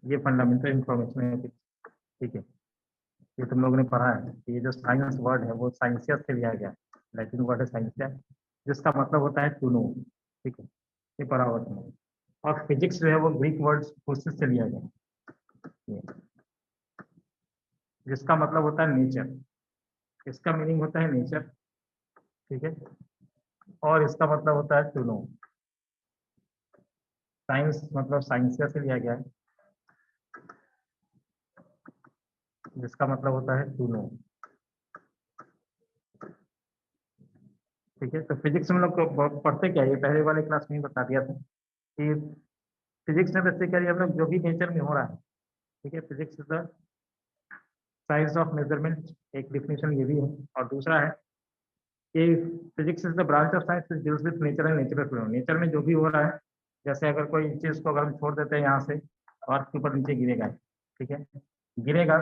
ये fundamental information है, ठीक है। ये तुम लोगों ने पढ़ा है कि ये जो साइंस वर्ड है वो साइंसियस से लिया गया है, लैटिन वर्ड है साइंसिया, जिसका मतलब होता है टू नो, ठीक है, ये पढ़ा हुआ तुमने। और फिजिक्स जो है वो ग्रीक वर्ड फोर्सिस से लिया गया है, जिसका मतलब होता है नेचर, इसका मीनिंग होता है नेचर, ठीक है, और इसका मतलब होता है टू नो। साइंस मतलब साइंसिया से लिया गया है, जिसका मतलब होता है टू नो, ठीक है। तो फिजिक्स में लोग को पढ़ते क्या है, ये पहले वाले क्लास में ही बता दिया था कि फिजिक्स में बेसिकली हम लोग जो भी नेचर में हो रहा है, ठीक है, physics is the science of measurement, एक डिफिनेशन ये भी है। और दूसरा है कि physics is the branch of science which deals with nature and natural phenomena, nature में जो भी हो रहा है, जैसे अगर कोई चीज को अगर हम छोड़ देते हैं यहाँ से और के ऊपर नीचे गिरेगा, ठीक है, गिरेगा,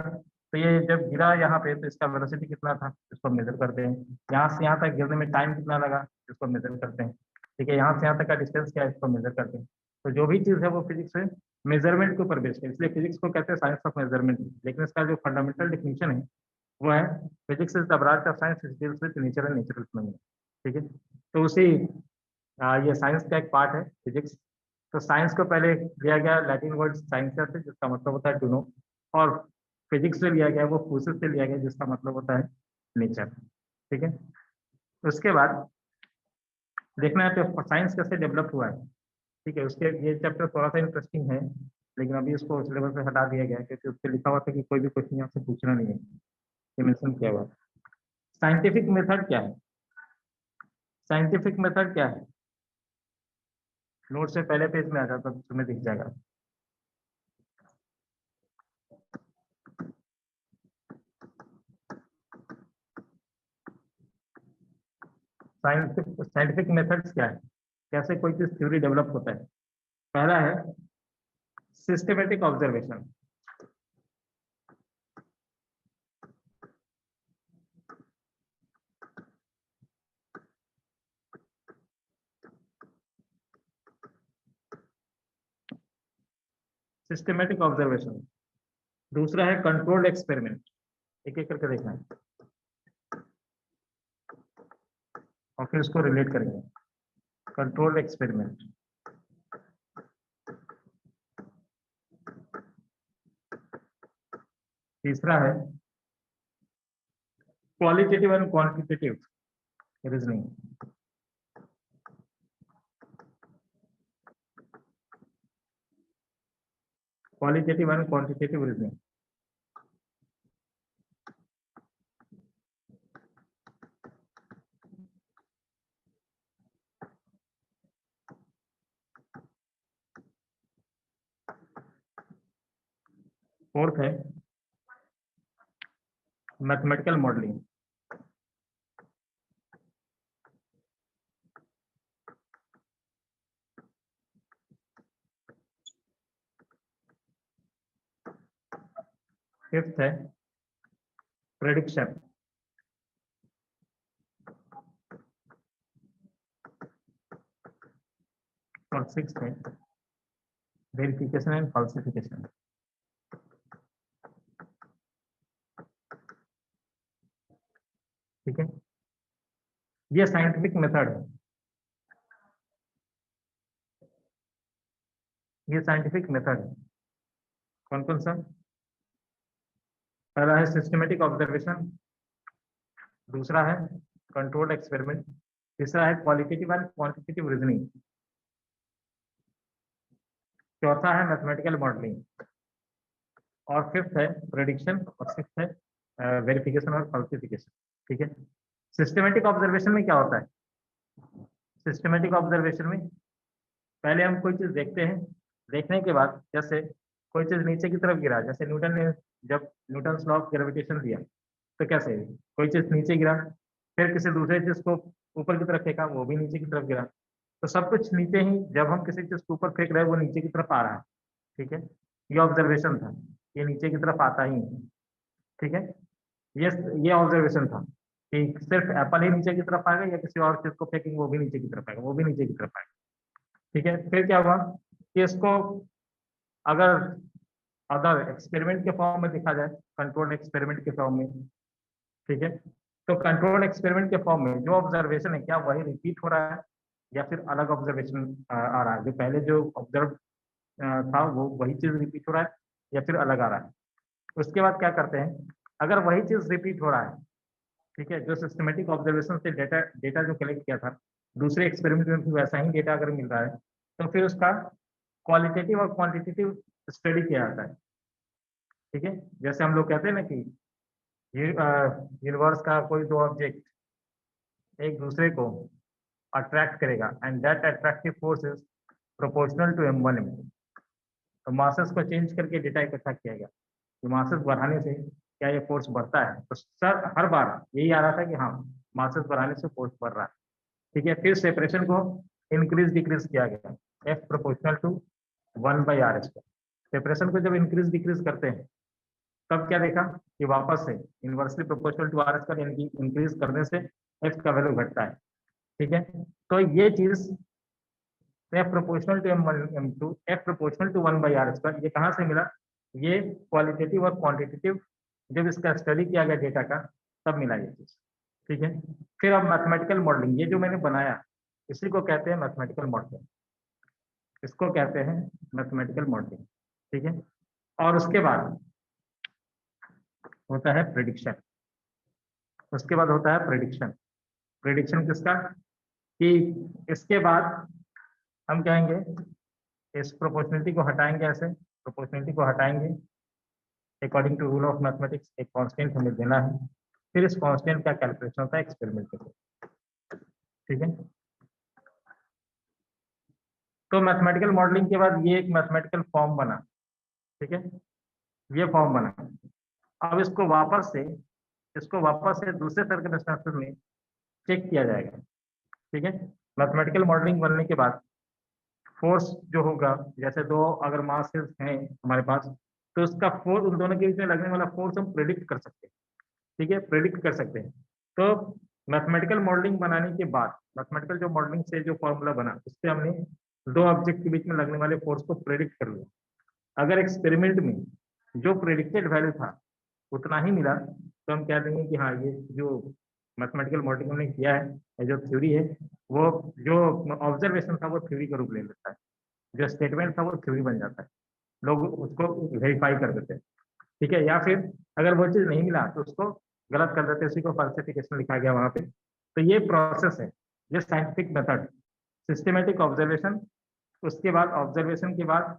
तो ये जब गिरा यहाँ पे तो इसका वेलोसिटी कितना था इसको मेजर करते हैं, यहाँ से यहाँ तक गिरने में टाइम कितना लगा इसको मेजर करते हैं, ठीक है, यहाँ से यहाँ तक का डिस्टेंस क्या है इसको मेजर करते हैं। तो जो भी चीज है वो फिजिक्स में मेजरमेंट के ऊपर बेस्ड है, इसलिए फिजिक्स को कहते हैं साइंस ऑफ मेजरमेंट। लेकिन इसका जो फंडामेंटल डिफिनेशन है वो है physics is the branch of science which deals with nature and natural phenomena, ठीक है। तो उसी ये साइंस का एक पार्ट है फिजिक्स। तो साइंस को पहले लिया गया लैटिन वर्ड साइंसिया से, जिसका मतलब होता है टू नो, और फिजिक्स से लिया गया वो फोर्सेस से लिया गया, जिसका मतलब होता है नेचर, ठीक है। उसके बाद देखना है तो साइंस कैसे डेवलप हुआ है, ठीक है। उसके ये चैप्टर थोड़ा सा इंटरेस्टिंग है, लेकिन अभी उसको सिलेबस से हटा दिया गया है क्योंकि उससे लिखा हुआ था कि कोई भी क्वेश्चन आपसे पूछना नहीं है, ये मेंशन किया हुआ है। साइंटिफिक मेथड क्या है, साइंटिफिक मेथड क्या है, नोट से पहले पेज में आ जाता तो तुम्हें दिख जाएगा। साइंटिफिक मेथड्स क्या है, कैसे कोई चीज थ्योरी डेवलप होता है। पहला है सिस्टमेटिक ऑब्जर्वेशन, सिस्टमेटिक ऑब्जर्वेशन। दूसरा है कंट्रोल्ड एक्सपेरिमेंट, एक एक करके देखना है और फिर उसको रिलेट करेंगे। Controlled experiment. तीसरा है qualitative and quantitative reasoning, qualitative and quantitative reasoning. Fourth है मैथमेटिकल मॉडलिंग। फिफ्थ है प्रेडिक्शन। और सिक्स्थ है वेरिफिकेशन एंड फॉल्सिफिकेशन, ठीक है। ये साइंटिफिक मेथड है, ये साइंटिफिक मेथड है। कौन कौन सा, पहला है सिस्टमेटिक ऑब्जर्वेशन, दूसरा है कंट्रोल्ड एक्सपेरिमेंट, तीसरा है क्वालिटेटिव एंड क्वांटिटेटिव रीजनिंग, चौथा है मैथमेटिकल मॉडलिंग, और फिफ्थ है प्रेडिक्शन, और सिक्स्थ है वेरिफिकेशन और फॉल्सिफिकेशन, ठीक है। सिस्टमेटिक ऑब्जर्वेशन में क्या होता है, सिस्टमेटिक ऑब्जर्वेशन में पहले हम कोई चीज देखते हैं, देखने के बाद जैसे कोई चीज नीचे की तरफ गिरा, जैसे न्यूटन ने जब न्यूटन लॉ ऑफ ग्रेविटेशन दिया तो कैसे कोई चीज नीचे गिरा, फिर किसी दूसरे चीज को ऊपर की तरफ फेंका वो भी नीचे की तरफ गिरा, तो सब कुछ नीचे ही, जब हम किसी चीज को ऊपर फेंक रहे हैं वो नीचे की तरफ आ रहा है, ठीक है। ये ऑब्जर्वेशन था, ये नीचे की तरफ आता ही नहीं, ठीक है। ये ये ऑब्जर्वेशन था कि सिर्फ एप्पल ही नीचे की तरफ आएगा या किसी और चीज को फेंकेंगे वो भी नीचे की तरफ आएगा, वो भी नीचे की तरफ आएगा, ठीक है। फिर क्या हुआ कि इसको अगर अदर एक्सपेरिमेंट के फॉर्म में दिखा जाए, कंट्रोल एक्सपेरिमेंट के फॉर्म में, ठीक है। तो कंट्रोल एक्सपेरिमेंट के फॉर्म में जो ऑब्जर्वेशन है क्या वही रिपीट हो रहा है या फिर अलग ऑब्जर्वेशन आ रहा है, जो पहले जो ऑब्जर्व था वो वही चीज रिपीट हो रहा है या फिर अलग आ रहा है। उसके बाद क्या करते हैं, अगर वही चीज रिपीट हो रहा है, ठीक है, जो सिस्टमेटिक ऑब्जर्वेशन से डेटा डेटा जो कलेक्ट किया था दूसरे एक्सपेरिमेंट में भी वैसा ही डेटा अगर मिल रहा है तो फिर उसका क्वालिटेटिव और क्वांटिटेटिव स्टडी किया जाता है, ठीक है। जैसे हम लोग कहते हैं ना कि यूनिवर्स का कोई दो ऑब्जेक्ट एक दूसरे को अट्रैक्ट करेगा and that attractive force is proportional to m1 m2। तो मासेस को चेंज करके डेटा इकट्ठा किया गया कि मासेस बढ़ाने से क्या ये फोर्स बढ़ता है, तो सर हर बार यही आ रहा था कि हाँ मासेस बढ़ाने से फोर्स बढ़ रहा है, ठीक है। फिर सेपरेशन को इंक्रीज डिक्रीज किया गया, F proportional to 1/r²। Separation को जब इंक्रीज डिक्रीज करते हैं तब क्या देखा कि वापस से इनवर्सली प्रोपोर्शनल टू r² यानी कि इंक्रीज करने से F का वैल्यू घटता है, ठीक है। तो ये चीज F proportional to m1 m2 F proportional to 1/r², ये कहाँ से मिला, ये क्वालिटेटिव और क्वांटिटेटिव जब इसका स्टडी किया गया डेटा का तब मिला ये चीज, ठीक है। फिर अब मैथमेटिकल मॉडलिंग, ये जो मैंने बनाया इसी को कहते हैं मैथमेटिकल मॉडलिंग, इसको कहते हैं मैथमेटिकल मॉडलिंग, ठीक है। और उसके बाद होता है प्रिडिक्शन, उसके बाद होता है प्रिडिक्शन। प्रिडिक्शन किसका, कि इसके बाद हम कहेंगे इस प्रोपोर्शनलिटी को हटाएंगे, ऐसे प्रोपोर्शनलिटी को हटाएंगे according to rule of mathematics, एक कांस्टेंट हमें देना है, फिर इस कांस्टेंट का कैलकुलेशन होता है एक्सपेरिमेंट के थ्रू, ठीक है। तो मैथमेटिकल मॉडलिंग के बाद ये एक मैथमेटिकल फॉर्म बना, ठीक है, ये फॉर्म बना। अब इसको वापस से दूसरे सर्कमस्टेंसेस में चेक किया जाएगा, ठीक है। मैथमेटिकल मॉडलिंग बनने के बाद फोर्स जो होगा, जैसे दो अगर मासेस हैं हमारे पास तो उसका फोर्स, उन दोनों के बीच में लगने वाला फोर्स हम प्रेडिक्ट कर सकते हैं, ठीक है, प्रेडिक्ट कर सकते हैं। तो मैथमेटिकल मॉडलिंग बनाने के बाद, मैथमेटिकल जो मॉडलिंग से जो फॉर्मूला बना उससे हमने दो ऑब्जेक्ट के बीच में लगने वाले फोर्स को प्रेडिक्ट कर लिया। अगर एक्सपेरिमेंट में जो प्रेडिक्टेड वैल्यू था उतना ही मिला तो हम कह देंगे कि हाँ ये जो मैथमेटिकल मॉडलिंग हमने किया है, ये जो थ्योरी है वो जो ऑब्जर्वेशन था वो थ्योरी का रूप ले लेता है, जो स्टेटमेंट था वो थ्योरी बन जाता है, लोग उसको वेरीफाई कर देते हैं, ठीक है। या फिर अगर वो चीज नहीं मिला तो उसको गलत कर देते हैं, उसी को फॉल्सिफिकेशन लिखा गया वहां पे। तो ये प्रोसेस है, ये साइंटिफिक मेथड, सिस्टमेटिक ऑब्जर्वेशन, उसके बाद ऑब्जर्वेशन के बाद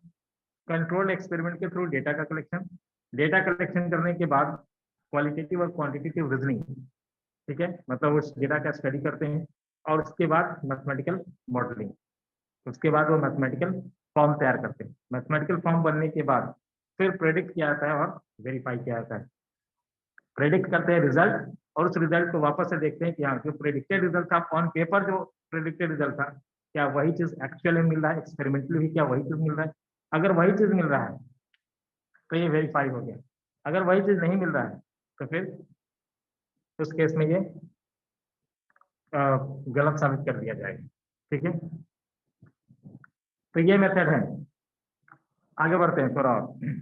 कंट्रोल एक्सपेरिमेंट के थ्रू डेटा का कलेक्शन, डेटा कलेक्शन करने के बाद क्वालिटेटिव और क्वांटिटेटिव रीजनिंग, ठीक है, मतलब उस डेटा का स्टडी करते हैं, और उसके बाद मैथमेटिकल मॉडलिंग, उसके बाद वो मैथमेटिकल फॉर्म तैयार करते हैं। मैथमेटिकल फॉर्म बनने के बाद फिर प्रेडिक्ट किया जाता है और वेरीफाई किया जाता है। प्रेडिक्ट करते हैं रिजल्ट और उस रिजल्ट को वापस से देखते हैं कि हाँ जो प्रेडिक्टेड रिजल्ट था ऑन पेपर, जो प्रेडिक्टेड रिजल्ट था क्या वही चीज एक्चुअली मिल रहा है, एक्सपेरिमेंटली भी क्या वही चीज मिल रहा है। अगर वही चीज मिल रहा है तो ये वेरीफाई हो गया, अगर वही चीज नहीं मिल रहा है तो फिर उस केस में ये गलत साबित कर दिया जाएगा, ठीक है। तो ये मेथड है। आगे बढ़ते हैं थोड़ा और।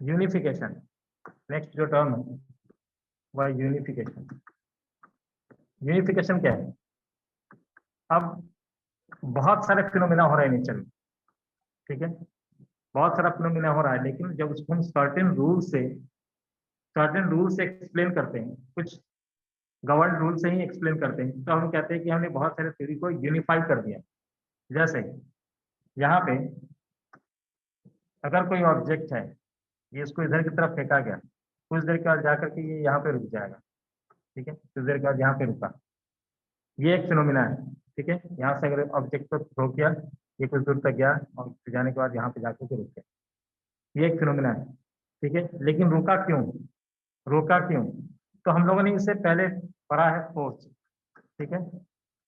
यूनिफिकेशन, नेक्स्ट जो टर्म है वह यूनिफिकेशन। यूनिफिकेशन क्या है, अब बहुत सारे फिनोमिना हो रहे हैं नेचर में, ठीक है, बहुत सारा फिनोमिना हो रहा है, लेकिन जब उसको हम सर्टेन रूल से एक्सप्लेन करते हैं, कुछ गवर्न रूल से ही एक्सप्लेन करते हैं, तो हम कहते हैं कि हमने बहुत सारे थ्योरी को यूनिफाई कर दिया। जैसे यहाँ पे अगर कोई ऑब्जेक्ट है, ये इसको इधर की तरफ फेंका गया, कुछ देर के बाद जाकर के ये यहाँ पे रुक जाएगा, ठीक है, कुछ देर के बाद यहाँ पे रुका, ये एक फिनोमिना है, ठीक है। यहाँ से अगर ऑब्जेक्ट को थ्रो किया, ये कुछ दूर तक गया और फिर जाने के बाद यहाँ पे जाकर के रुक गया, ये एक फिनोमिना है, ठीक है। लेकिन रुका क्यों, रोका क्यों, तो हम लोगों ने इससे पहले पढ़ा है फोर्स, ठीक है।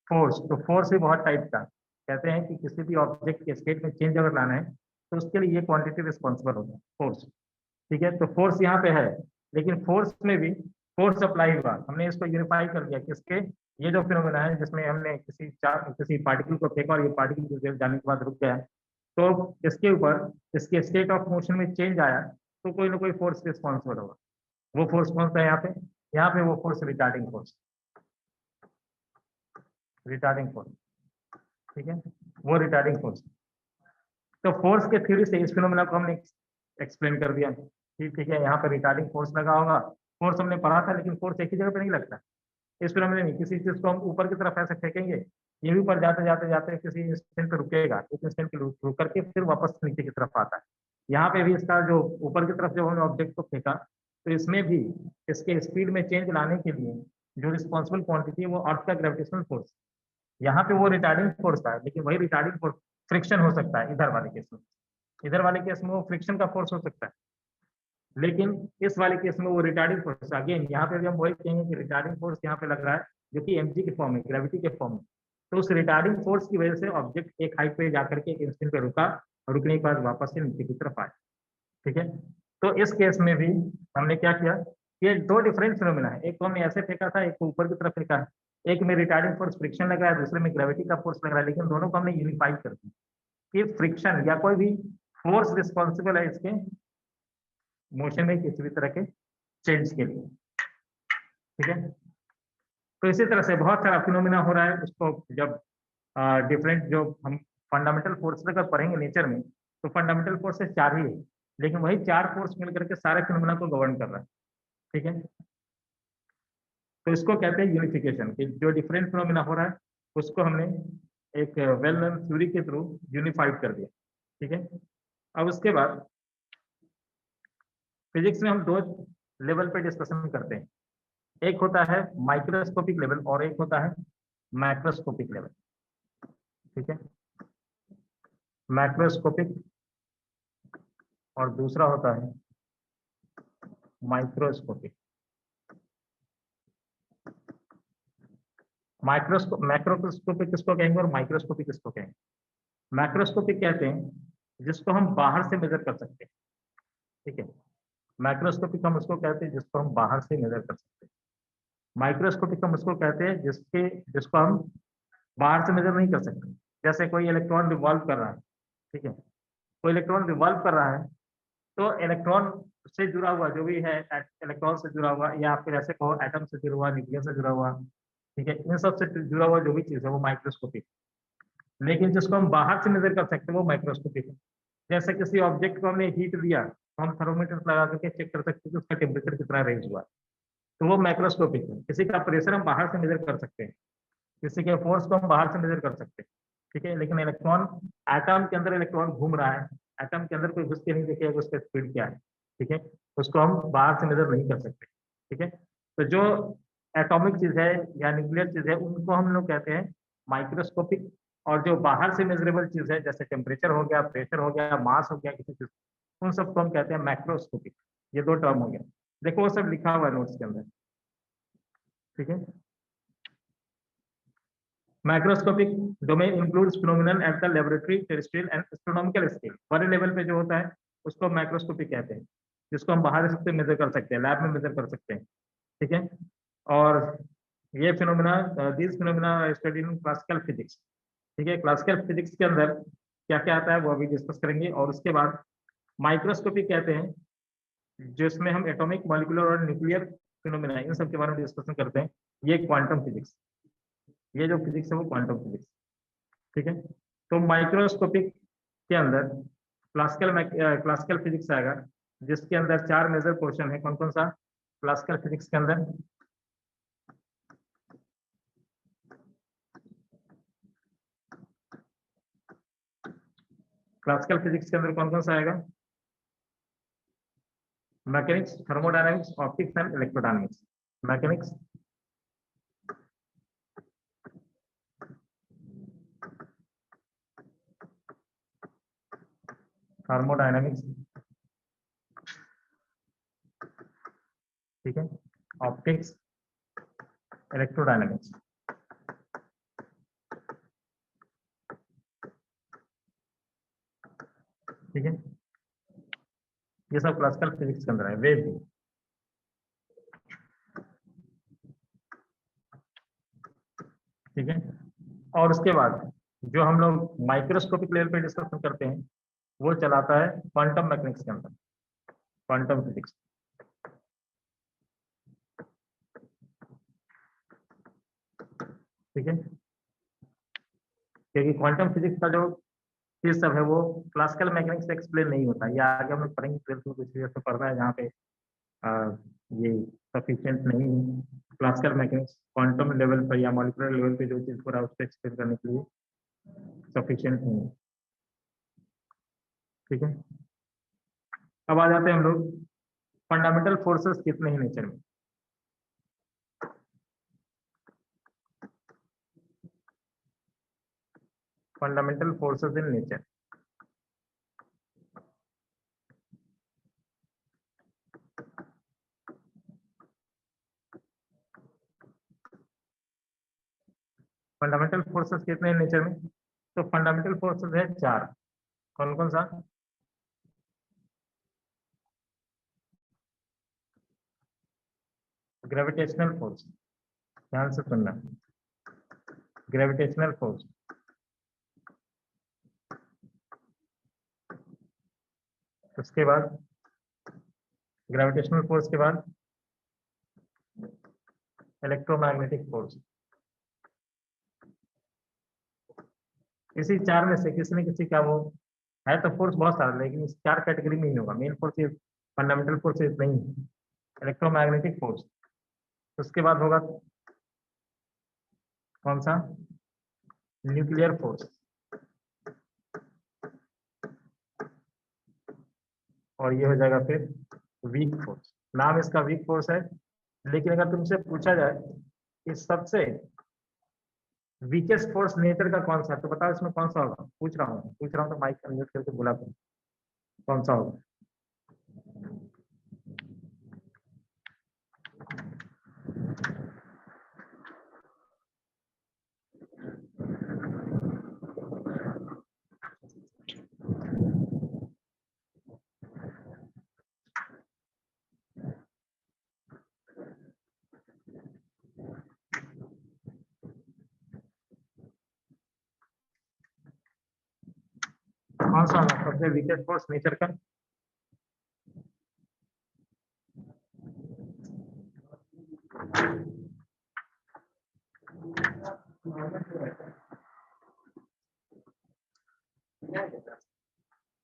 फोर्स, तो फोर्स भी बहुत टाइप का, कहते हैं कि किसी भी ऑब्जेक्ट के स्टेट में चेंज अगर लाना है तो उसके लिए ये क्वांटिटी रिस्पॉन्सिबल होता है फोर्स, ठीक है, तो फोर्स यहाँ पे है, लेकिन फोर्स में भी फोर्स अप्लाई हुआ, हमने इसको यूनिफाई कर दिया किसके, ये जो फिनोमेना है जिसमें हमने किसी पार्टिकल को फेंका और ये पार्टिकल कुछ देर जाने के बाद रुक गया, तो इसके ऊपर इसके स्टेट ऑफ मोशन में चेंज आया, तो कोई ना कोई फोर्स रिस्पॉन्सिबल होगा। वो फोर्स कौन सा है यहाँ पे वो force retarding force, retarding force, ठीक है, वो रिटार्डिंग फोर्स। तो फोर्स के थ्योरी से इस फिनोमेना को हमने एक्सप्लेन कर दिया। ठीक है, यहाँ पर रिटार्डिंग फोर्स लगा होगा, फोर्स हमने पढ़ा था, लेकिन फोर्स एक ही जगह पे नहीं लगता। इस फिनोमेना नहीं, किसी चीज को हम ऊपर की तरफ ऐसे फेंकेंगे, ये भी ऊपर जाते जाते जाते किसी इंस्टेंट पे रुकेगा, एक इंस्टेंट पे रुक करके फिर वापस नीचे की तरफ आता है। यहाँ पे भी इसका जो ऊपर की तरफ जब हमने ऑब्जेक्ट को फेंका, तो इसमें भी इसके स्पीड में चेंज लाने के लिए जो रिस्पॉन्सिबल क्वांटिटी है वो अर्थ का ग्रेविटेशनल फोर्स। यहाँ पे वो रिटार्डिंग फोर्स था, लेकिन वही रिटार्डिंग फोर्स फ्रिक्शन हो सकता है इधर वाले केस में, इधर वाले केस में वो फ्रिक्शन का फोर्स हो सकता है, लेकिन इस वाले केस में वो रिटार्डिंग फोर्स। अगेन यहाँ पे भी हम वही कहेंगे कि रिटार्डिंग फोर्स यहाँ पे लग रहा है, जो कि एमजी के फॉर्म में, ग्रेविटी के फॉर्म में। तो उस रिटार्डिंग फोर्स की वजह से ऑब्जेक्ट एक हाइट पे जाकर के एक इंस्टेंट पे रुका, और रुकने के बाद वापस से नीचे की तरफ आया। ठीक है, तो इस केस में भी हमने क्या किया, ये दो डिफरेंट फिनोमिना है, एक को हमने ऐसे फेंका था, एक को ऊपर की तरफ फेंका है, एक में रिटार्डिंग फोर्स फ्रिक्शन लग रहा है, दूसरे में ग्रेविटी का फोर्स लग रहा है, लेकिन दोनों को हमने यूनिफाई कर दिया कि फ्रिक्शन या कोई भी फोर्स रिस्पॉन्सिबल है इसके मोशन में किसी भी तरह के चेंज के लिए। ठीक है, तो इसी तरह से बहुत सारा फिनोमिना हो रहा है, उसको जब डिफरेंट जो हम फंडामेंटल फोर्स अगर पढ़ेंगे नेचर में, तो फंडामेंटल फोर्सेस चार ही है, लेकिन वही चार फोर्स मिलकर के सारे फिनोमिना को गवर्न कर रहा है। ठीक है, तो इसको कहते हैं यूनिफिकेशन, कि जो डिफरेंट फिनोमिना हो रहा है उसको हमने एक वेल नोन थ्योरी के थ्रू यूनिफाइड कर दिया। ठीक है, अब उसके बाद फिजिक्स में हम दो लेवल पे डिस्कशन करते हैं, एक होता है माइक्रोस्कोपिक लेवल और एक होता है मैक्रोस्कोपिक लेवल। ठीक है, मैक्रोस्कोपिक और दूसरा होता है माइक्रोस्कोपिक। मैक्रोस्कोपिक किसको कहेंगे और माइक्रोस्कोपिक किसको कहेंगे? मैक्रोस्कोपिक कहते हैं जिसको हम बाहर से मेजर कर सकते हैं। ठीक है, मैक्रोस्कोपिक हम उसको कहते हैं जिसको हम बाहर से मेजर कर सकते हैं। माइक्रोस्कोपिक हम उसको कहते हैं जिसको हम बाहर से मेजर नहीं कर सकते। जैसे कोई इलेक्ट्रॉन रिवॉल्व कर रहा है, ठीक है, कोई इलेक्ट्रॉन रिवॉल्व कर रहा है, तो इलेक्ट्रॉन से जुड़ा हुआ जो भी है, इलेक्ट्रॉन से जुड़ा हुआ, या फिर ऐसे कहो एटम से जुड़ा हुआ, न्यूक्लियस से जुड़ा हुआ, ठीक है, इन सब से जुड़ा हुआ जो भी चीज है वो माइक्रोस्कोपिक। लेकिन जिसको हम बाहर से मेजर कर सकते हैं वो माइक्रोस्कोपिक है। जैसे किसी ऑब्जेक्ट को हमने हीट दिया, तो हम थर्मोमीटर लगा करके चेक कर सकते हैं कि उसका टेम्परेचर कितना रेंज हुआ, तो वो माइक्रोस्कोपिक है। किसी का प्रेशर हम बाहर से मेजर कर सकते हैं, किसी के फोर्स को हम बाहर से मेजर कर सकते हैं। ठीक है, लेकिन इलेक्ट्रॉन, एटम के अंदर इलेक्ट्रॉन घूम रहा है, एटम के अंदर कोई घुस के नहीं देखेगा उसका स्पीड क्या है। ठीक है, उसको हम बाहर से मेजर नहीं कर सकते। ठीक है, तो जो एटॉमिक चीज है या न्यूक्लियर चीज है उनको हम लोग कहते हैं माइक्रोस्कोपिक, और जो बाहर से मेजरेबल चीज है जैसे टेम्परेचर हो गया, प्रेशर हो गया, मास हो गया किसी चीज, उन सबको हम कहते हैं मैक्रोस्कोपिक। ये दो टर्म हो गया, देखो वो सब लिखा हुआ है नोट्स के अंदर। ठीक है, macroscopic domain includes phenomenon at the laboratory, terrestrial and astronomical scale. बड़े लेवल पे जो होता है उसको मैक्रोस्कोपिक कहते हैं, जिसको हम बाहर से मेजर कर सकते हैं, लैब में मेजर कर सकते हैं। ठीक है, और ये phenomena, this phenomena study in classical physics. ठीक है, क्लासिकल फिजिक्स के अंदर क्या क्या आता है वो अभी डिस्कस करेंगे। और उसके बाद माइक्रोस्कोपिक कहते हैं जिसमें हम एटॉमिक, मॉलिक्यूलर और न्यूक्लियर फिनोमिना इन सब के बारे में डिस्कशन करते हैं। ये क्वांटम फिजिक्स, ये जो फिजिक्स है वो क्वांटम फिजिक्स। ठीक है, तो माइक्रोस्कोपिक के अंदर क्लासिकल फिजिक्स आएगा, जिसके अंदर चार मेजर पोर्शन है। कौन कौन सा क्लासिकल फिजिक्स के अंदर? क्लासिकल फिजिक्स के अंदर कौन कौन सा आएगा? Mechanics, thermodynamics, optics and electrodynamics. Mechanics, thermodynamics, ठीक है, ऑप्टिक्स, इलेक्ट्रोडायनामिक्स। ठीक है, ये सब क्लासिकल फिजिक्स के अंदर है, वेव भी। ठीक है, और उसके बाद जो हम लोग माइक्रोस्कोपिक लेवल पे डिस्कशन करते हैं वो चलाता है क्वांटम मैकेनिक्स के अंदर, क्वांटम फिजिक्स। ठीक है, क्योंकि क्वांटम फिजिक्स का जो चीज सब है वो क्लासिकल मैकेनिक्स से एक्सप्लेन नहीं होता। ये आगे हम लोग पढ़ेंगे, 12th में कुछ ऐसा पढ़ना है जहाँ पे ये सफिशिएंट नहीं है। क्लासिकल मैकेनिक्स क्वांटम लेवल पर या मॉलिक्यूलर लेवल पे जो चीज पूरा उसको एक्सप्लेन करने के लिए सफिशिएंट नहीं है। ठीक है, अब आ जाते हैं हम लोग फंडामेंटल फोर्सेस कितने हैं नेचर में। Fundamental forces in nature. Fundamental forces कितने हैं नेचर में? तो फंडामेंटल फोर्सेस है 4। कौन कौन सा? ग्रेविटेशनल फोर्स, ध्यान से सुनना, ग्रेविटेशनल फोर्स। उसके बाद ग्रेविटेशनल फोर्स के बाद इलेक्ट्रोमैग्नेटिक फोर्स। इसी 4 में से किसी न किसी का वो है तो फोर्स बहुत सारा, लेकिन इस 4 कैटेगरी में ही होगा। मेन फोर्स ये फंडामेंटल फोर्स नहीं है, इलेक्ट्रोमैग्नेटिक फोर्स। उसके बाद होगा कौन सा? Nuclear force. और ये हो जाएगा फिर वीक फोर्स। नाम इसका वीक फोर्स है, लेकिन अगर तुमसे पूछा जाए कि सबसे वीकेस्ट फोर्स नेचर का कौन सा है तो बताओ इसमें कौन सा होगा? पूछ रहा हूँ तो माइक अनम्यूट करके बोला कौन सा होगा? कौन सा होगा सबसे वीकेस्ट फोर्स नेचर का?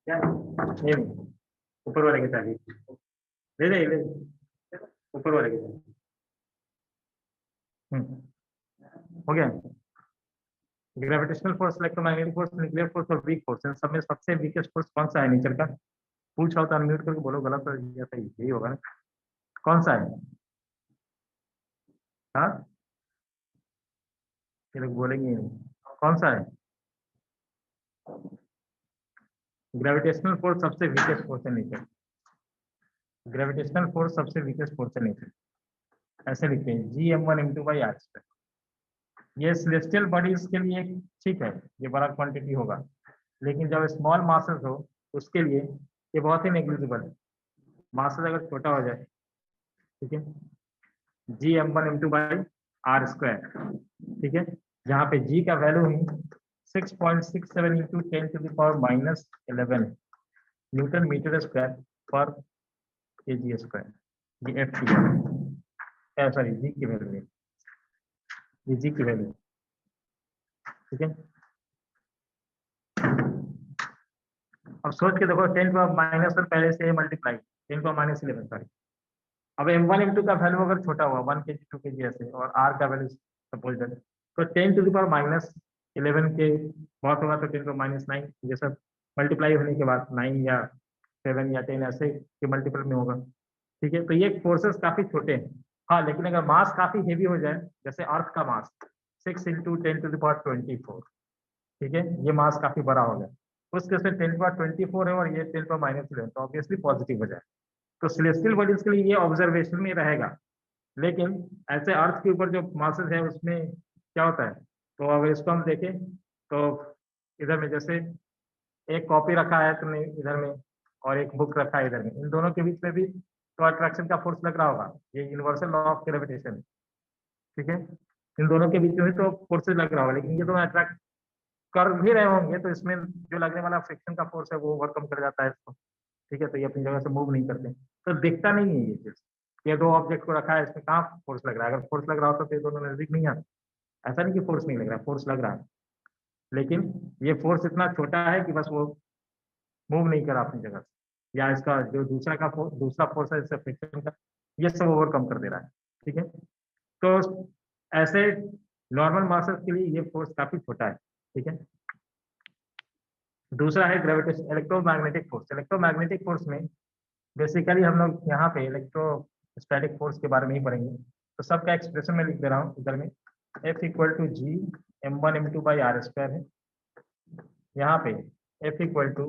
क्या? ये ऊपर वाले की तारीफ ले ले ले, ऊपर वाले की तारीफ। हो गया। Gravitational force, electromagnetic force, nuclear force और वीक फोर्स, इन सब में सबसे वीकेस्ट फोर्स कौन सा है नेचर का? पूछ रहा हूँ तो अनम्यूट करके बोलो, गलत है या सही, यही होगा ना? कौन सा है? हाँ, ये लोग बोलेंगे नहीं। कौन सा है? ग्रेविटेशनल फोर्स सबसे वीकेस्ट फोर्स है नेचर। ग्रेविटेशनल फोर्स सबसे वीकेस्ट फोर्स है नेचर। ऐसे लिखते हैं G m1 m2/r²। ये सेलेस्टियल बॉडीज के लिए ठीक है, ये बड़ा क्वांटिटी होगा, लेकिन जब स्मॉल मासेस हो उसके लिए ये बहुत ही नेग्लिजिबल है। मासेस अगर छोटा हो जाए, ठीक है, G m1 m2/r²। ठीक है, जहाँ पे G का वैल्यू है 6.67 इंटू 10⁻⁻11 न्यूटन मीटर स्क्वायर पर kg स्क्वायर। ये एफ की, सॉरी जी की वैल्यू है, ये जी की वैल्यू। ठीक है, अब सोच के देखो 10⁻⁻1 पहले से मल्टीप्लाई 10⁻⁻11, सॉरी। अब m1 m2 का वैल्यू अगर छोटा हुआ 1 kg 2 kg ऐसे, और r का वैल्यू सपोज दैट, तो 10⁻⁻11 के बहुत होगा तो 10⁻⁹ ये सब मल्टीप्लाई होने के बाद 9 या 7 या 10 ऐसे के मल्टीपल में होगा। ठीक है, तो ये फोर्सेस काफी छोटे हैं। हाँ, लेकिन अगर मास काफी हेवी हो जाए, जैसे अर्थ का मास 6 इंटू 10⁻24, ठीक है, ये मास काफी बड़ा हो गया, उस केस में 10⁻24 है और ये 10⁻11, तो ऑब्वियसली पॉजिटिव हो जाए। तो सेलेस्टियल बॉडीज के लिए ये ऑब्जर्वेशन में रहेगा, लेकिन ऐसे अर्थ के ऊपर जो मासेस है उसमें क्या होता है, तो अगर इसको हम देखें तो इधर में जैसे एक कॉपी रखा है तुमने इधर में, और एक बुक रखा है इधर में, इन दोनों के बीच में भी तो अट्रैक्शन का फोर्स लग रहा होगा, ये यूनिवर्सल लॉ ऑफ ग्रेविटेशन, ठीक है। इन दोनों के बीच में भी तो फोर्सेज लग रहा होगा, लेकिन ये दोनों अट्रैक्ट कर भी रहे होंगे तो इसमें जो लगने वाला फ्रिक्शन का फोर्स है वो ओवरकम कर जाता है इसको, ठीक है। तो ये अपनी जगह से मूव नहीं करते, तो दिखता नहीं है ये चीज। ये दो ऑब्जेक्ट को रखा है, इसमें कहाँ फोर्स लग रहा है? अगर फोर्स लग रहा होता तो ये दोनों नजदीक नहीं आते। ऐसा नहीं कि फोर्स नहीं लग रहा है, फोर्स लग रहा है, लेकिन ये फोर्स इतना छोटा है कि बस वो मूव नहीं करा अपनी जगह से, या इसका जो दूसरा फोर्स है इससे फ्रिक्शन का, ये सब ओवरकम कर दे रहा है, ठीक है। तो ऐसे नॉर्मल मासेस के लिए ये फोर्स काफी छोटा है, ठीक है। दूसरा है gravitation electromagnetic force. Electromagnetic force में बेसिकली हम लोग यहाँ पे इलेक्ट्रोस्टैटिक फोर्स के बारे में ही पढ़ेंगे, तो सबका एक्सप्रेशन में लिख दे रहा हूँ इधर में। F equal to G m1 m2 by R square है, यहाँ पे F इक्वल टू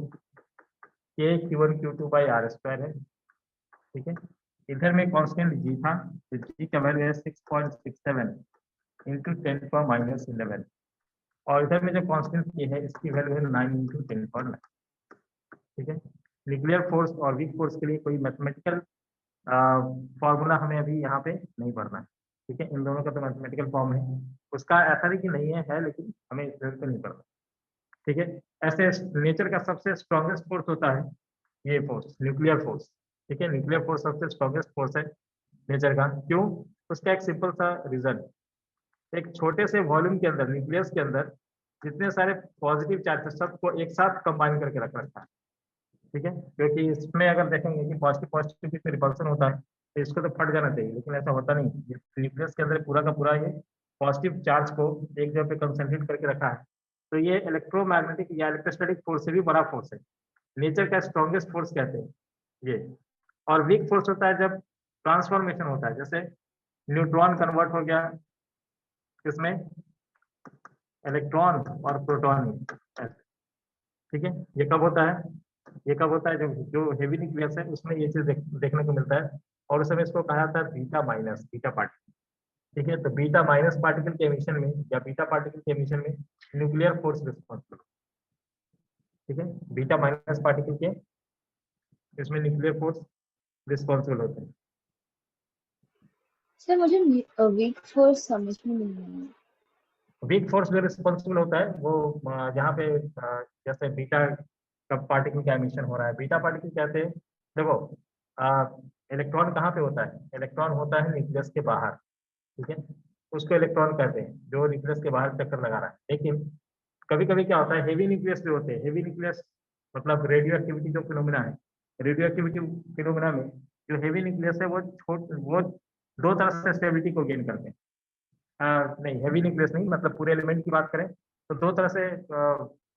के Q1 Q2 by R square है, ठीक है। इधर में कांस्टेंट जी था, तो जी का वैल्यू है 6.67 इंटू 10⁻11, और इधर में जो कांस्टेंट की है इसकी वैल्यू है 9 इंटू 10⁻9, ठीक है। न्यूक्लियर फोर्स और वीक फोर्स के लिए कोई मैथमेटिकल फॉर्मूला हमें अभी यहाँ पे नहीं पढ़ना है, ठीक है। इन दोनों का तो मैथमेटिकल फॉर्म है, उसका ऐसा नहीं कि नहीं है लेकिन हमें इस तरह से नहीं पढ़ना, ठीक है। ऐसे नेचर का सबसे स्ट्रॉन्गेस्ट फोर्स होता है ये फोर्स, न्यूक्लियर फोर्स, ठीक है। न्यूक्लियर फोर्स सबसे स्ट्रॉन्गेस्ट फोर्स है नेचर का। क्यों? उसका एक सिंपल सा रीजन, एक छोटे से वॉल्यूम के अंदर, न्यूक्लियस के अंदर जितने सारे पॉजिटिव चार्जेस सबको एक साथ कंबाइन करके रख रखा है, ठीक है। क्योंकि इसमें अगर देखेंगे कि पॉजिटिव पॉजिटिव से रिपल्सन होता है तो इसको तो फट जाना चाहिए, लेकिन ऐसा होता नहीं। न्यूक्लियस के अंदर पूरा का पूरा ये पॉजिटिव चार्ज को एक जगह पे कंसंट्रेट करके रखा है, तो ये इलेक्ट्रोमैग्नेटिक या इलेक्ट्रोस्टैटिक फोर्स से भी बड़ा फोर्स है, नेचर का स्ट्रॉन्गेस्ट फोर्स कहते हैं ये। और वीक फोर्स होता है जब ट्रांसफॉर्मेशन होता है, जैसे न्यूट्रॉन कन्वर्ट हो गया किसमें, इलेक्ट्रॉन और प्रोटॉन में, ऐसे, ठीक है। ये कब होता है? ये कब होता है? जब जो हेवी न्यूक्लियस है उसमें ये चीज देखने को मिलता है, और उस समय इसको कहा जाता है बीटा माइनस, बीटा पार्टिकल, ठीक है। तो बीटा माइनस पार्टिकल के एमिशन में या बीटा पार्टिकल के एमिशन में न्यूक्लियर फोर्स रिस्पॉन्सिबल, ठीक है। बीटा माइनस पार्टिकल के इसमें न्यूक्लियर फोर्स रिस्पॉन्सिबल होते हैं। सर मुझे वीक फोर्स समझ में नहीं आया। वीक फोर्स जो रिस्पॉन्सिबल होता है वो जहाँ पे जैसे बीटा का पार्टिकल का एमिशन हो रहा है, बीटा पार्टिकल कहते हैं, देखो इलेक्ट्रॉन कहाँ पे होता है? इलेक्ट्रॉन होता है न्यूक्लियस के बाहर, ठीक है। उसको इलेक्ट्रॉन कहते हैं जो न्यूक्लियस के बाहर चक्कर लगा रहा है। लेकिन कभी कभी क्या होता है, हेवी न्यूक्लियस जो होते हैं, हेवी न्यूक्लियस मतलब रेडियो एक्टिविटी जो फिनोमिना है, रेडियो एक्टिविटी फिनोमिना में जो हेवी न्यूक्लियस है वो दो तरह से स्टेबिलिटी को गेन करते हैं। नहीं, हेवी न्यूक्लियस नहीं, मतलब पूरे एलिमेंट की बात करें तो दो तरह से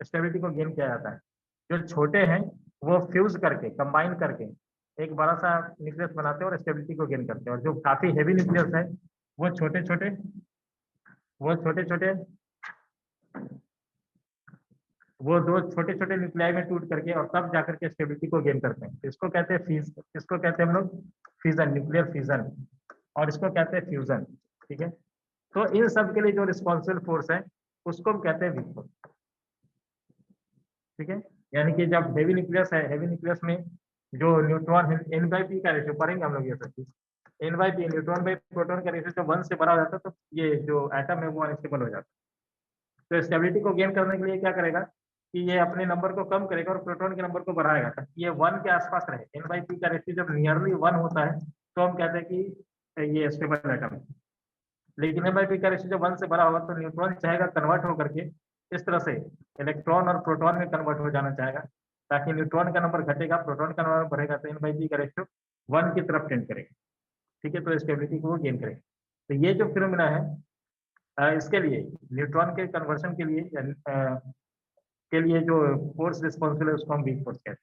स्टेबिलिटी को गेन किया जाता है। जो छोटे हैं वो फ्यूज करके, कंबाइन करके एक बड़ा सा न्यूक्लियस बनाते हैं और स्टेबिलिटी को गेन करते हैं, और जो काफी हेवी न्यूक्लियस है वो छोटे छोटे वो छोटे छोटे वो दो छोटे छोटे न्यूक्लियाई में टूट करके और तब जाकर के स्टेबिलिटी को गेन करते हैं। इसको कहते हैं इसको कहते हैं हम लोग फ्यूजन, न्यूक्लियर फ्यूजन, और इसको कहते हैं फ्यूजन, ठीक है। तो इन सब के लिए जो रिस्पॉन्सिबल फोर्स है उसको हम कहते हैं वीक फोर्स, ठीक है। यानी कि जब हेवी न्यूक्लियस है, हेवी न्यूक्लियस में जो न्यूट्रॉन है, एन बाई पी का रेशियो पढ़ेंगे हम लोग ये सब चीज, N by P, neutron by proton का रेशियो जब 1 से बड़ा हो जाता है तो ये जो एटम है वो अनस्टेबल हो जाता है। तो स्टेबिलिटी को गेन करने के लिए क्या करेगा कि ये अपने नंबर को कम करेगा और प्रोटॉन के नंबर को बढ़ाएगा ताकि ये 1 के आसपास रहे। एन बाई पी का रेशियो जब नियरली 1 होता है तो हम कहते हैं कि ये स्टेबल एटम है। लेकिन एम आई पी का रेशियो जब 1 से बड़ा होगा तो न्यूट्रॉन चाहेगा कन्वर्ट होकर के इस तरह से इलेक्ट्रॉन और प्रोटॉन में कन्वर्ट हो जाना चाहेगा, ताकि न्यूट्रॉन का नंबर घटेगा, प्रोटॉन का नंबर बढ़ेगा, तो एन बाई पी का रेशियो 1 की तरफ टेंड करेगा, ठीक है। तो स्टेबिलिटी को वो गेन करेगा। तो ये जो फिनोमिना है इसके लिए न्यूट्रॉन के कन्वर्शन के लिए जो फोर्स रिस्पॉन्सिबल है उसको हम वीक फोर्स कहते हैं,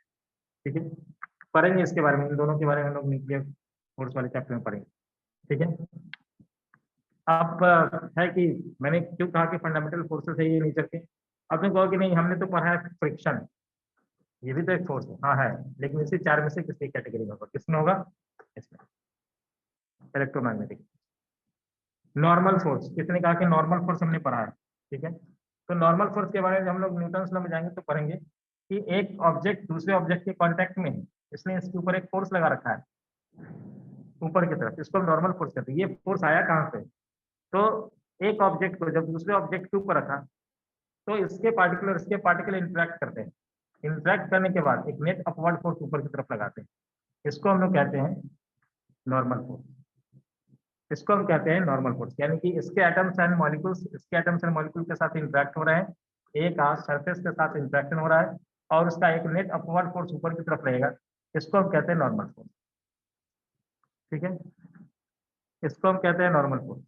ठीक है। पढ़ेंगे इसके बारे में, इन दोनों के बारे में हम लोग न्यूक्लियर फोर्स वाले चैप्टर में पढ़ेंगे, ठीक है। अब है कि मैंने क्यों कहा कि फंडामेंटल फोर्सेस है ये नेचर के। अब तुम कहो कि नहीं हमने तो पढ़ा है फ्रिक्शन, ये भी तो एक फोर्स है, हाँ है, लेकिन इसी चार में से किसी कैटेगरी में होगा, किसमें होगा? इसमें, इलेक्ट्रोमैग्नेटिक। नॉर्मल फोर्स, किसने कहा कि नॉर्मल फोर्स हमने पढ़ा है, ठीक है। तो नॉर्मल फोर्स के बारे में हम लोग न्यूटन लॉ में जाएंगे तो पढ़ेंगे कि एक ऑब्जेक्ट दूसरे ऑब्जेक्ट के कांटेक्ट में है, इसलिए इसके ऊपर एक फोर्स लगा रखा है ऊपर की तरफ, इसको हम नॉर्मल फोर्स कहते हैं। ये फोर्स आया कहाँ से? तो एक ऑब्जेक्ट को जब दूसरे ऑब्जेक्ट के ऊपर रखा तो इसके पार्टिकल इंटरेक्ट करते हैं। इंटरेक्ट करने के बाद एक नेट अपवर्ड फोर्स ऊपर की तरफ लगाते हैं, इसको हम लोग कहते हैं नॉर्मल फोर्स। इसको हम कहते हैं नॉर्मल फोर्स, यानी कि इसके एटम्स एंड मॉलिक्यूल्स इसके एटम्स एंड मॉलिक्यूल के साथ इंटरेक्ट हो रहे हैं, एक सरफेस के साथ इंटरेक्शन हो रहा है और उसका एक नेट अपवर्ड फोर्स ऊपर की तरफ रहेगा, इसको हम कहते हैं नॉर्मल फोर्स। ठीक है, इसको हम कहते हैं नॉर्मल फोर्स।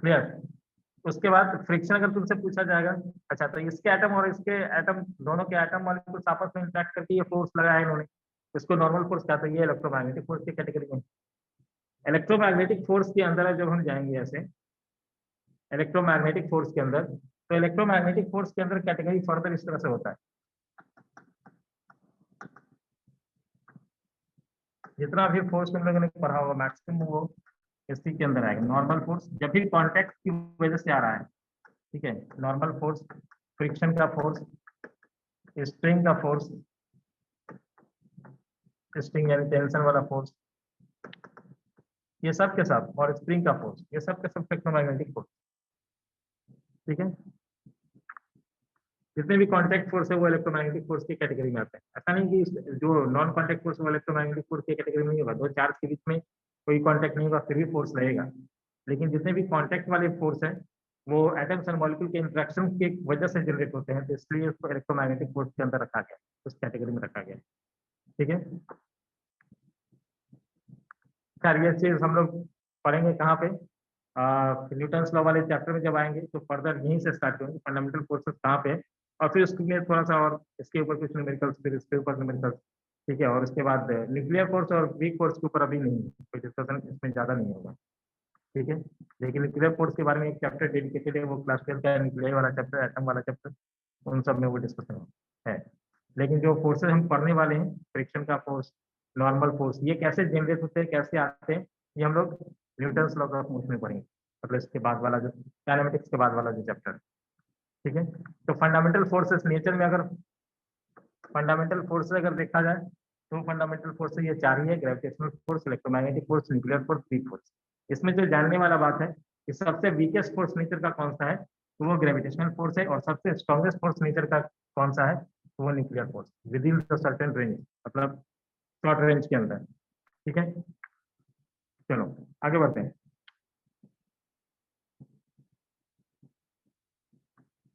क्लियर? उसके बाद फ्रिक्शन अगर तुमसे पूछा जाएगा, अच्छा तो इसके एटम और इसके एटम, दोनों के एटम मॉलिक्यूल्स आपस में इंटरेक्ट करके ये फोर्स लगाया है इन्होंने, इसको नॉर्मल फोर्स कहते हैं। ये इलेक्ट्रोमैग्नेटिक फोर्स की कैटेगरी में। इलेक्ट्रोमैग्नेटिक फोर्स के अंदर जब हम जाएंगे ऐसे इलेक्ट्रोमैग्नेटिक फोर्स के अंदर, तो इलेक्ट्रोमैग्नेटिक फोर्स के अंदर कैटेगरी फर्दर इस तरह से होता है, जितना भी फोर्स तुम लोगों ने पढ़ा होगा मैक्सिमम वो इसी के अंदर आएगा। नॉर्मल फोर्स जब भी कॉन्टैक्ट की वजह से आ रहा है, ठीक है, नॉर्मल फोर्स, फ्रिक्शन का फोर्स, स्ट्रिंग का फोर्स, स्ट्रिंग यानी टेंशन वाला फोर्स, ये सब के सब, और स्प्रिंग का फोर्स, ये सब के सब इलेक्ट्रोमैग्नेटिक फोर्स। ठीक है, जितने भी कॉन्टैक्ट फोर्स है वो इलेक्ट्रोमैग्नेटिक फोर्स की कैटेगरी में आते हैं। ऐसा नहीं कि जो नॉन कॉन्टैक्ट फोर्स वो इलेक्ट्रोमैग्नेटिक फोर्स की कैटेगरी में नहीं होगा, दो चार्ज के बीच में कोई कॉन्टैक्ट नहीं होगा फिर भी फोर्स रहेगा, लेकिन जितने भी कॉन्टैक्ट वाले फोर्स हैं वो एटम्स और मॉलिक्यूल के इंटरेक्शन की वजह से जनरेट होते हैं, तो इसलिए उसको इलेक्ट्रोमैग्नेटिक फोर्स के अंदर रखा गया, उस कैटेगरी में रखा गया। ठीक है, खैर ये चीज हम लोग पढ़ेंगे कहाँ पे, न्यूटन्स लॉ वाले चैप्टर में जब आएंगे तो फर्दर यहीं से स्टार्ट होंगे फंडामेंटल फोर्सेस कहाँ पे है, और फिर उसके लिए थोड़ा सा और इसके ऊपर कुछ न्यूमेरिकल्स, फिर इसके ऊपर न्यूमेरिकल्स। ठीक है, और उसके बाद न्यूक्लियर फोर्स और वीक फोर्स के ऊपर अभी नहीं कोई डिस्कशन इसमें ज्यादा नहीं होगा। ठीक है, लेकिन न्यूक्लियर फोर्स के बारे में एक चैप्टर डेडिकेटेड है, वो क्लास 12 का न्यूक्लियर वाला चैप्टर, एटम वाला चैप्टर, उन सब में वो डिस्कशन है। लेकिन जो फोर्सेस हम पढ़ने वाले हैं, फ्रिक्शन का फोर्स, नॉर्मल फोर्स, ये कैसे जनरेट होते हैं, कैसे आते हैं, ये हम लोग न्यूटन्स लॉ ऑफ मोशन में पढ़ेंगे, मतलब इसके बाद वाला जो काइनेमेटिक्स के बाद वाला जो चैप्टर। ठीक है, तो फंडामेंटल फोर्सेस नेचर में, अगर फंडामेंटल फोर्स अगर देखा जाए तो फंडामेंटल फोर्स ये चार ही है: gravitational force, electromagnetic force, nuclear force, weak force. इसमें जो जानने वाला बात है कि सबसे वीकेस्ट फोर्स नेचर का कौन सा है, तो वो ग्रेविटेशनल फोर्स है, और सबसे स्ट्रॉन्गेस्ट फोर्स नेचर का कौन सा है, तो वो nuclear force, with in the certain range, मतलब शॉर्ट रेंज के अंदर। ठीक है, चलो आगे बढ़ते हैं।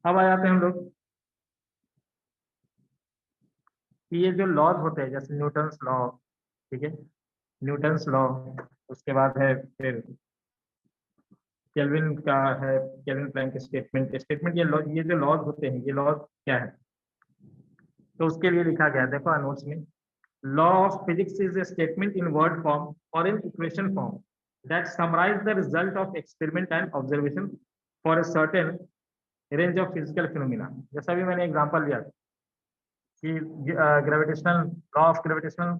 अब आ जाते हैं हम लोग कि ये जो लॉज होते हैं, जैसे न्यूटन्स लॉ, ठीक है, न्यूटन्स लॉ, उसके बाद है फिर केल्विन का है, केल्विन प्लैंक स्टेटमेंट, ये जो लॉज होते हैं, ये लॉज क्या है, तो उसके लिए लिखा गया है, देखो नोट्स में, law of physics is a statement in word form और in equation form that summarise the result of experiment and observation for a certain range of physical phenomena. जैसा भी मैंने एग्जांपल लिया कि gravitational law of gravitational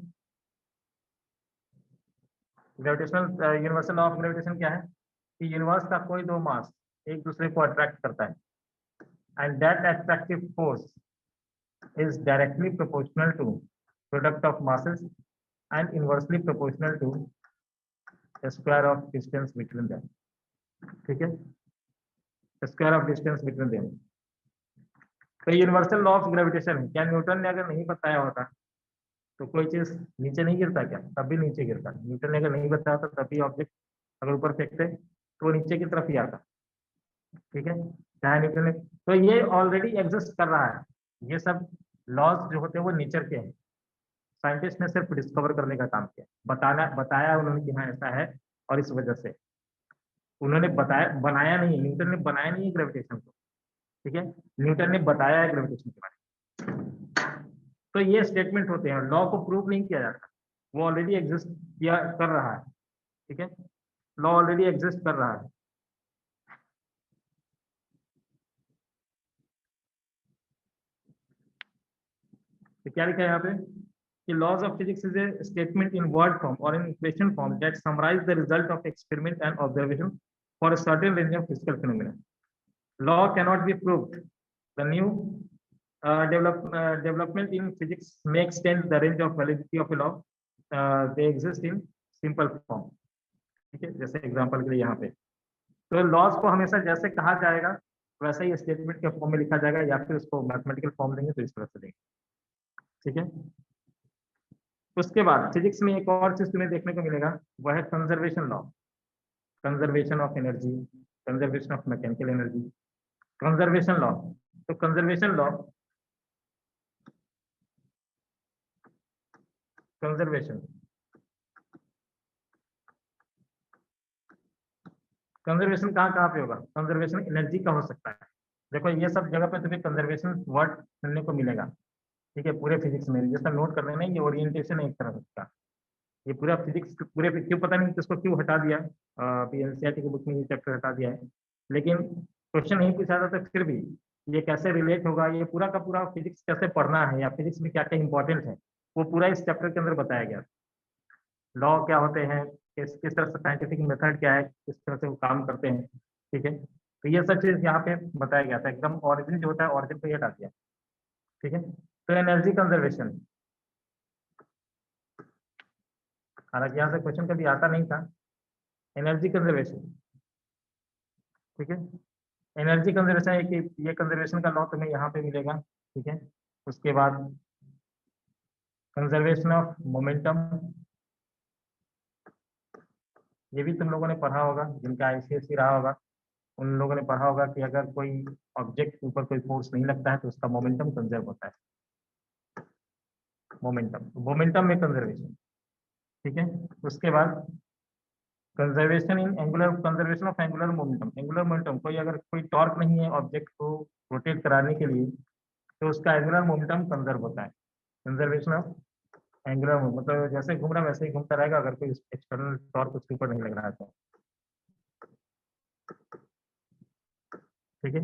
universal law of gravitation क्या है कि universe का कोई दो मास एक दूसरे को अट्रैक्ट करता है, and that attractive force is directly proportional to product of masses and inversely proportional to the square of distance between them. ठीक है, square of distance between them. तो यूनिवर्सल लॉ ऑफ ग्रेविटेशन क्या Newton ने अगर नहीं बताया होता तो कोई चीज नीचे नहीं गिरता क्या, तब भी नीचे गिरता। न्यूटन ने अगर नहीं बताया होता तब भी ऑब्जेक्ट अगर ऊपर फेंकते तो वो नीचे की तरफ ही आता। ठीक है, चाहे न्यूटन ने, तो ये ऑलरेडी एग्जिस्ट कर रहा है, ये सब लॉज जो होते हैं वो नेचर के हैं, साइंटिस्ट ने सिर्फ डिस्कवर करने का काम किया, बताया उन्होंने कि हाँ ऐसा है, और इस वजह से उन्होंने बताया, बनाया नहीं, न्यूटन ने बनाया नहीं है ग्रेविटेशन को। ठीक है, न्यूटन ने बताया है ग्रेविटेशन के बारे में। तो ये स्टेटमेंट होते हैं, लॉ को प्रूव नहीं किया जाता, वो ऑलरेडी एग्जिस्ट किया कर रहा है। ठीक है, लॉ ऑलरेडी एग्जिस्ट कर रहा है। तो क्या लिखा है यहाँ पे कि laws of physics is a statement in word form or in equation form that summarize the result of experiment and observation for a certain range of physical phenomena. Law cannot be proved, The new development in physics may extend the range of validity of a law. They exist in simple form. ठीक है, जैसे example के लिए यहाँ पे तो laws को हमेशा जैसे कहा जाएगा वैसे ही स्टेटमेंट के फॉर्म में लिखा जाएगा या फिर उसको मैथमेटिकल फॉर्म देंगे तो इस तरह से देंगे। ठीक है, उसके बाद फिजिक्स में एक और चीज तुम्हें देखने को मिलेगा, वह है conservation law, conservation of energy, conservation of mechanical energy, conservation law. तो कंजर्वेशन लॉ, कंजर्वेशन कंजर्वेशन कहाँ कहाँ पे होगा? कंजर्वेशन एनर्जी का हो सकता है। देखो ये सब जगह पे तुम्हें कंजर्वेशन वर्ड सुनने को मिलेगा। ठीक है, पूरे फिजिक्स में जैसा नोट कर लेना, ये ओरिएंटेशन है एक तरह का। ये पूरा फिजिक्स पूरे पे क्यों पता नहीं किसको क्यों हटा दिया, अभी एनसीईआरटी की बुक में ये चैप्टर हटा दिया है, लेकिन क्वेश्चन नहीं पूछा था तो फिर भी ये कैसे रिलेट होगा, ये पूरा का पूरा फिजिक्स कैसे पढ़ना है या फिजिक्स में क्या क्या इंपॉर्टेंट है वो पूरा इस चैप्टर के अंदर बताया गया। लॉ क्या होते हैं, किस तरह से साइंटिफिक मेथड क्या है, किस तरह से वो काम करते हैं। ठीक है, तो ये सब चीज यहाँ पे बताया गया था, एकदम ऑरिजिन जो होता है ऑरिजिन पे ये हटा दिया। ठीक है, तो एनर्जी कंजर्वेशन, हालांकि यहाँ से क्वेश्चन कभी आता नहीं था। एनर्जी कंजर्वेशन, ठीक है, एनर्जी कंजर्वेशन है कि ये कंजर्वेशन का लॉ तुम्हें यहाँ पे मिलेगा। ठीक है, उसके बाद कंजर्वेशन ऑफ मोमेंटम, ये भी तुम लोगों ने पढ़ा होगा, जिनका आईसीएसई रहा होगा उन लोगों ने पढ़ा होगा कि अगर कोई ऑब्जेक्ट के ऊपर कोई फोर्स नहीं लगता है तो उसका मोमेंटम कंजर्व होता है। मोमेंटम में कंजर्वेशन। ठीक है, उसके बाद conservation in angular, conservation of angular momentum. Angular momentum, कोई अगर कोई टॉर्क नहीं है ऑब्जेक्ट को रोटेट कराने के लिए तो उसका एंगुलर मोमेंटम कंजर्व होता है। कंजर्वेशन ऑफ एंगुलर मतलब जैसे घूम रहा है वैसे ही घूमता रहेगा अगर कोई एक्सटर्नल टॉर्क उसके ऊपर नहीं लग रहा है तो। ठीक है,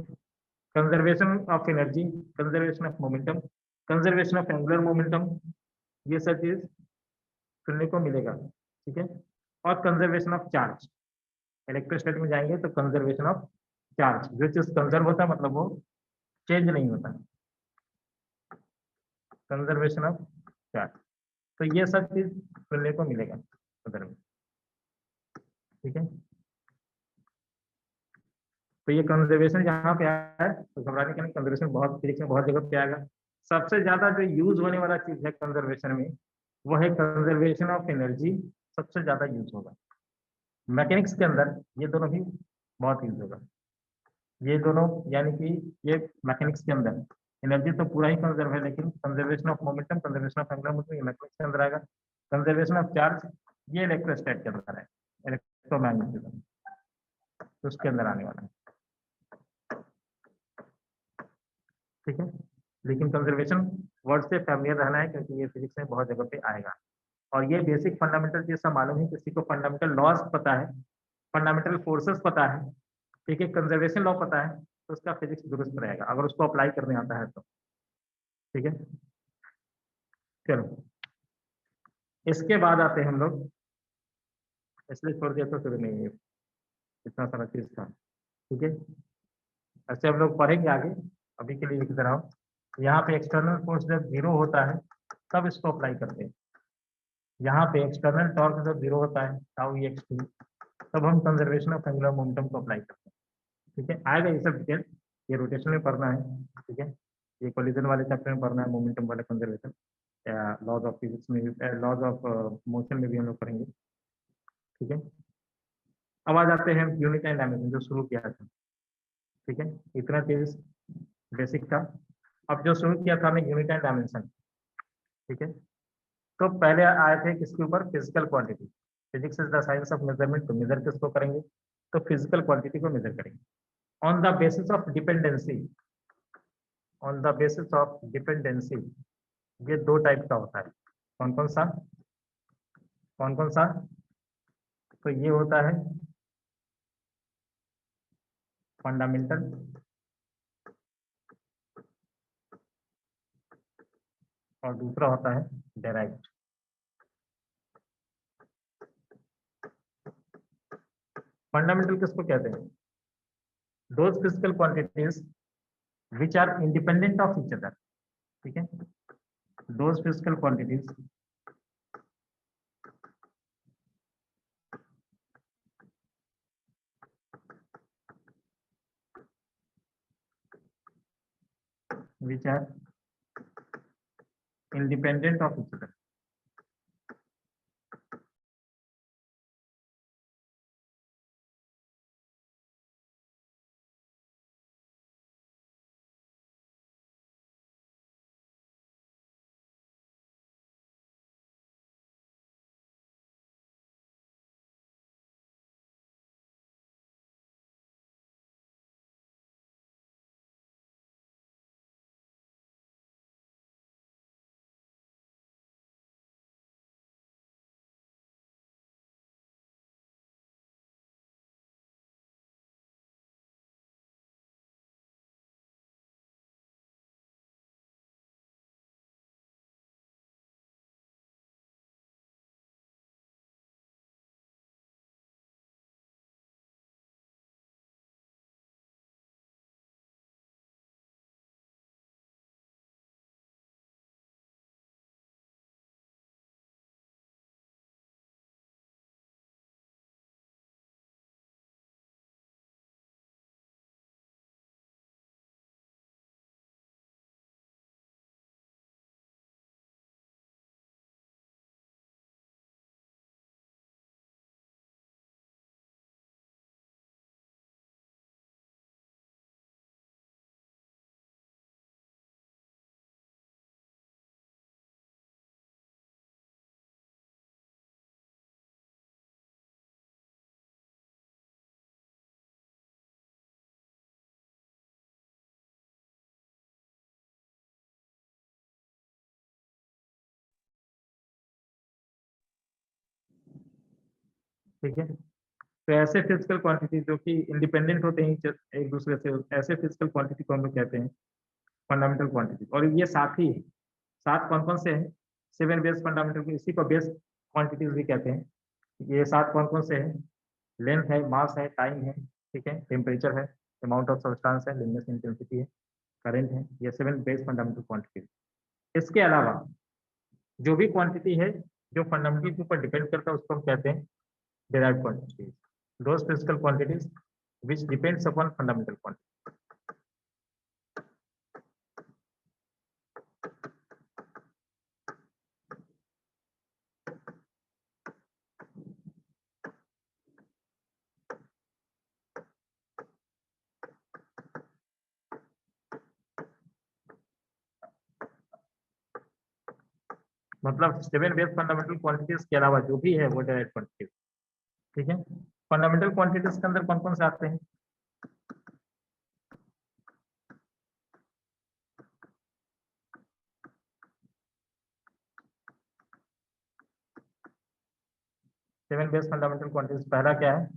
conservation of energy, conservation of momentum, conservation of angular momentum, ये सब चीज सुनने को मिलेगा। ठीक है, और कंजर्वेशन ऑफ चार्ज, इलेक्ट्रोस्टैटिक में जाएंगे तो कंजर्वेशन ऑफ चार्ज, जो चीज कंजर्व होता है मतलब वो चेंज नहीं होता, कंजर्वेशन ऑफ चार्ज। तो ये सब चीज सुनने को मिलेगा उधर में। ठीक है, तो ये कंजर्वेशन जहाँ पे आया है तो घबराने का नहीं, कंजर्वेशन बहुत फिजिक्स में बहुत जगह पे आएगा। सबसे ज्यादा जो यूज होने वाला चीज है कंजर्वेशन में वो है कंजर्वेशन ऑफ एनर्जी, सबसे ज्यादा यूज होगा। मैकेनिक्स के अंदर ये दोनों भी बहुत यूज होगा, ये दोनों यानी कि ये मैकेनिक्स के अंदर एनर्जी तो पूरा ही कंजर्व है, लेकिन conservation of momentum, conservation of angular momentum ये मैकेनिक्स के अंदर आएगा। कंजर्वेशन ऑफ चार्ज ये इलेक्ट्रोस्टैट के अंदर है, इलेक्ट्रोमैग्नेटिज्म तो उसके अंदर आने वाला है। ठीक है, लेकिन कंजर्वेशन वर्ड से फैमिलियर रहना है क्योंकि ये फिजिक्स में बहुत जगह पे आएगा। और ये बेसिक फंडामेंटल चीज सब मालूम है, किसी को फंडामेंटल लॉज पता है, फंडामेंटल फोर्सेस पता है, ठीक है, कंजर्वेशन लॉ पता है तो उसका फिजिक्स दुरुस्त रहेगा अगर उसको अप्लाई करने आता है तो। ठीक है, चलो इसके बाद आते हैं हम लोग, इसलिए छोड़ दिया तो शुरू में ये इतना सारा चीज था। ठीक है, ऐसे हम लोग पढ़ेंगे आगे, अभी के लिए लिख रहा हूँ। यहाँ पे एक्सटर्नल फोर्स जब जीरो होता है तब इसको अप्लाई करते हैं। यहाँ पे एक्सटर्नल टॉर्क जब जीरो होता है टाउ ई एक्स टी, तब हम कंजर्वेशन ऑफ एंगुलर मोमेंटम को अप्लाई करते हैं। ठीक है, आएगा ये सब डिटेल, ये रोटेशन में पढ़ना है। ठीक है, ये कोलिजन वाले चैप्टर में पढ़ना है, मोमेंटम वाले कंजर्वेशन, लॉज ऑफ फिजिक्स में भी, लॉज ऑफ मोशन में भी हम लोग पढ़ेंगे। ठीक है, अब आ जाते हैं यूनिट एंड डायमेंशन जो शुरू किया था। ठीक है, इतना चीज बेसिक था। अब जो शुरू किया था हमने यूनिट एंड डायमेंशन। ठीक है, तो पहले आए थे किसके ऊपर, physical quantity. Physics is the science of measurement, तो मेजर किसको करेंगे, तो फिजिकल क्वांटिटी को मेजर करेंगे on the basis of dependency. On the basis of dependency, ये दो टाइप का होता है। कौन कौन सा, कौन कौन सा, तो ये होता है फंडामेंटल और दूसरा होता है डेराइव्ड। फंडामेंटल किसको कहते हैं, those physical quantities which are independent of each other, ठीक है, those physical quantities which are independent of each other. ठीक है, तो ऐसे फिजिकल क्वांटिटी जो कि इंडिपेंडेंट होते हैं एक दूसरे से, ऐसे फिजिकल क्वांटिटी को हम लोग कहते हैं फंडामेंटल क्वांटिटी। और ये सात ही है, सात कौन कौन से हैं? 7 बेस फंडामेंटल, इसी को बेस क्वांटिटीज भी कहते हैं। ये सात कौन कौन से हैं? लेंथ है, मास है, टाइम है, ठीक है, टेम्परेचर है, अमाउंट ऑफ सब्सटेंस है, लुमिनस इंटेंसिटी है, करंट है। ये 7 बेस फंडामेंटल क्वांटिटीज। इसके अलावा जो भी क्वांटिटी है जो फंडामेंटल के ऊपर डिपेंड करता है उसको हम कहते हैं derived quantities, those physical quantities which depends upon fundamental quantity. मतलब 7 बेस फंडामेंटल क्वांटिटीज के अलावा जो भी है वो derived quantities, ठीक है। फंडामेंटल क्वांटिटीज के अंदर कौन कौन से आते हैं? सेवन बेस फंडामेंटल क्वांटिटीज, पहला क्या है?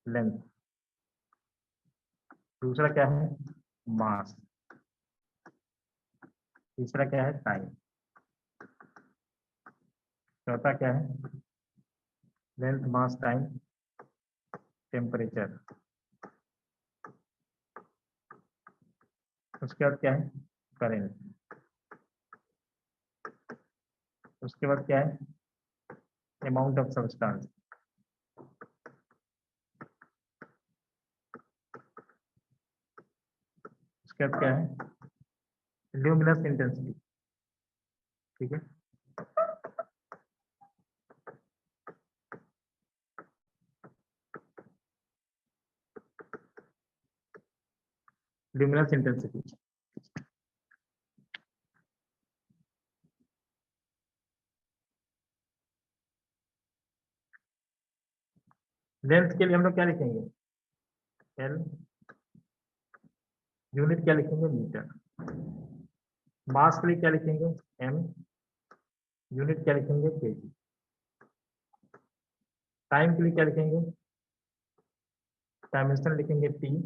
लेंथ। दूसरा क्या है? मास। तीसरा क्या है? टाइम। चौथा क्या है? लेंथ, मास, टाइम, टेम्परेचर। उसके बाद क्या है? करेंट। उसके बाद क्या है? Amount of substance. उसके बाद क्या है? ल्यूमिनस इंटेंसिटी, ठीक है। Luminous intensity. लेंथ के लिए हम लोग क्या लिखेंगे? एल। यूनिट क्या लिखेंगे? मीटर। मास के लिए क्या लिखेंगे? एम। यूनिट क्या लिखेंगे? केजी। टाइम के लिए क्या लिखेंगे? डायमेंशन लिखेंगे टी।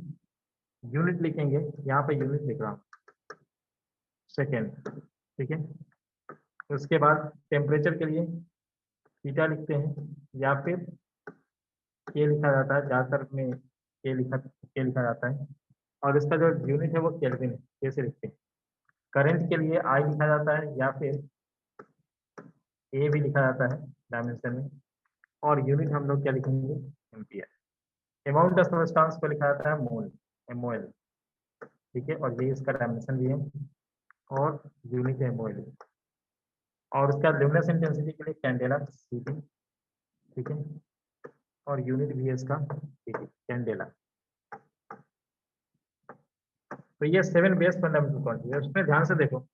यूनिट लिखेंगे, यहाँ पे यूनिट लिख रहा हूँ, सेकेंड, ठीक है। उसके बाद टेम्परेचर के लिए थीटा लिखते हैं, या फिर के लिखा जाता है, ज़्यादातर में के लिखा जाता है। और इसका जो यूनिट है वो केल्विन है, कैसे लिखते हैं? करंट के लिए आई लिखा जाता है या फिर ए भी लिखा जाता है डायमेंशन में, और यूनिट हम लोग क्या लिखेंगे? एम्पियर। अमाउंट ऑफ सब्सटेंस को लिखा जाता है मोल, MOL, ठीक है, और ये इसका डायमेंशन भी है और यूनिट है MOL। और उसका लुमिनस इंटेंसिटी के लिए कैंडेला सीटी, ठीक है, और यूनिट भी है इसका कैंडेला। तो ये 7 बेस फंडामेंटल क्वांटिटी है। उसमें ध्यान से देखो,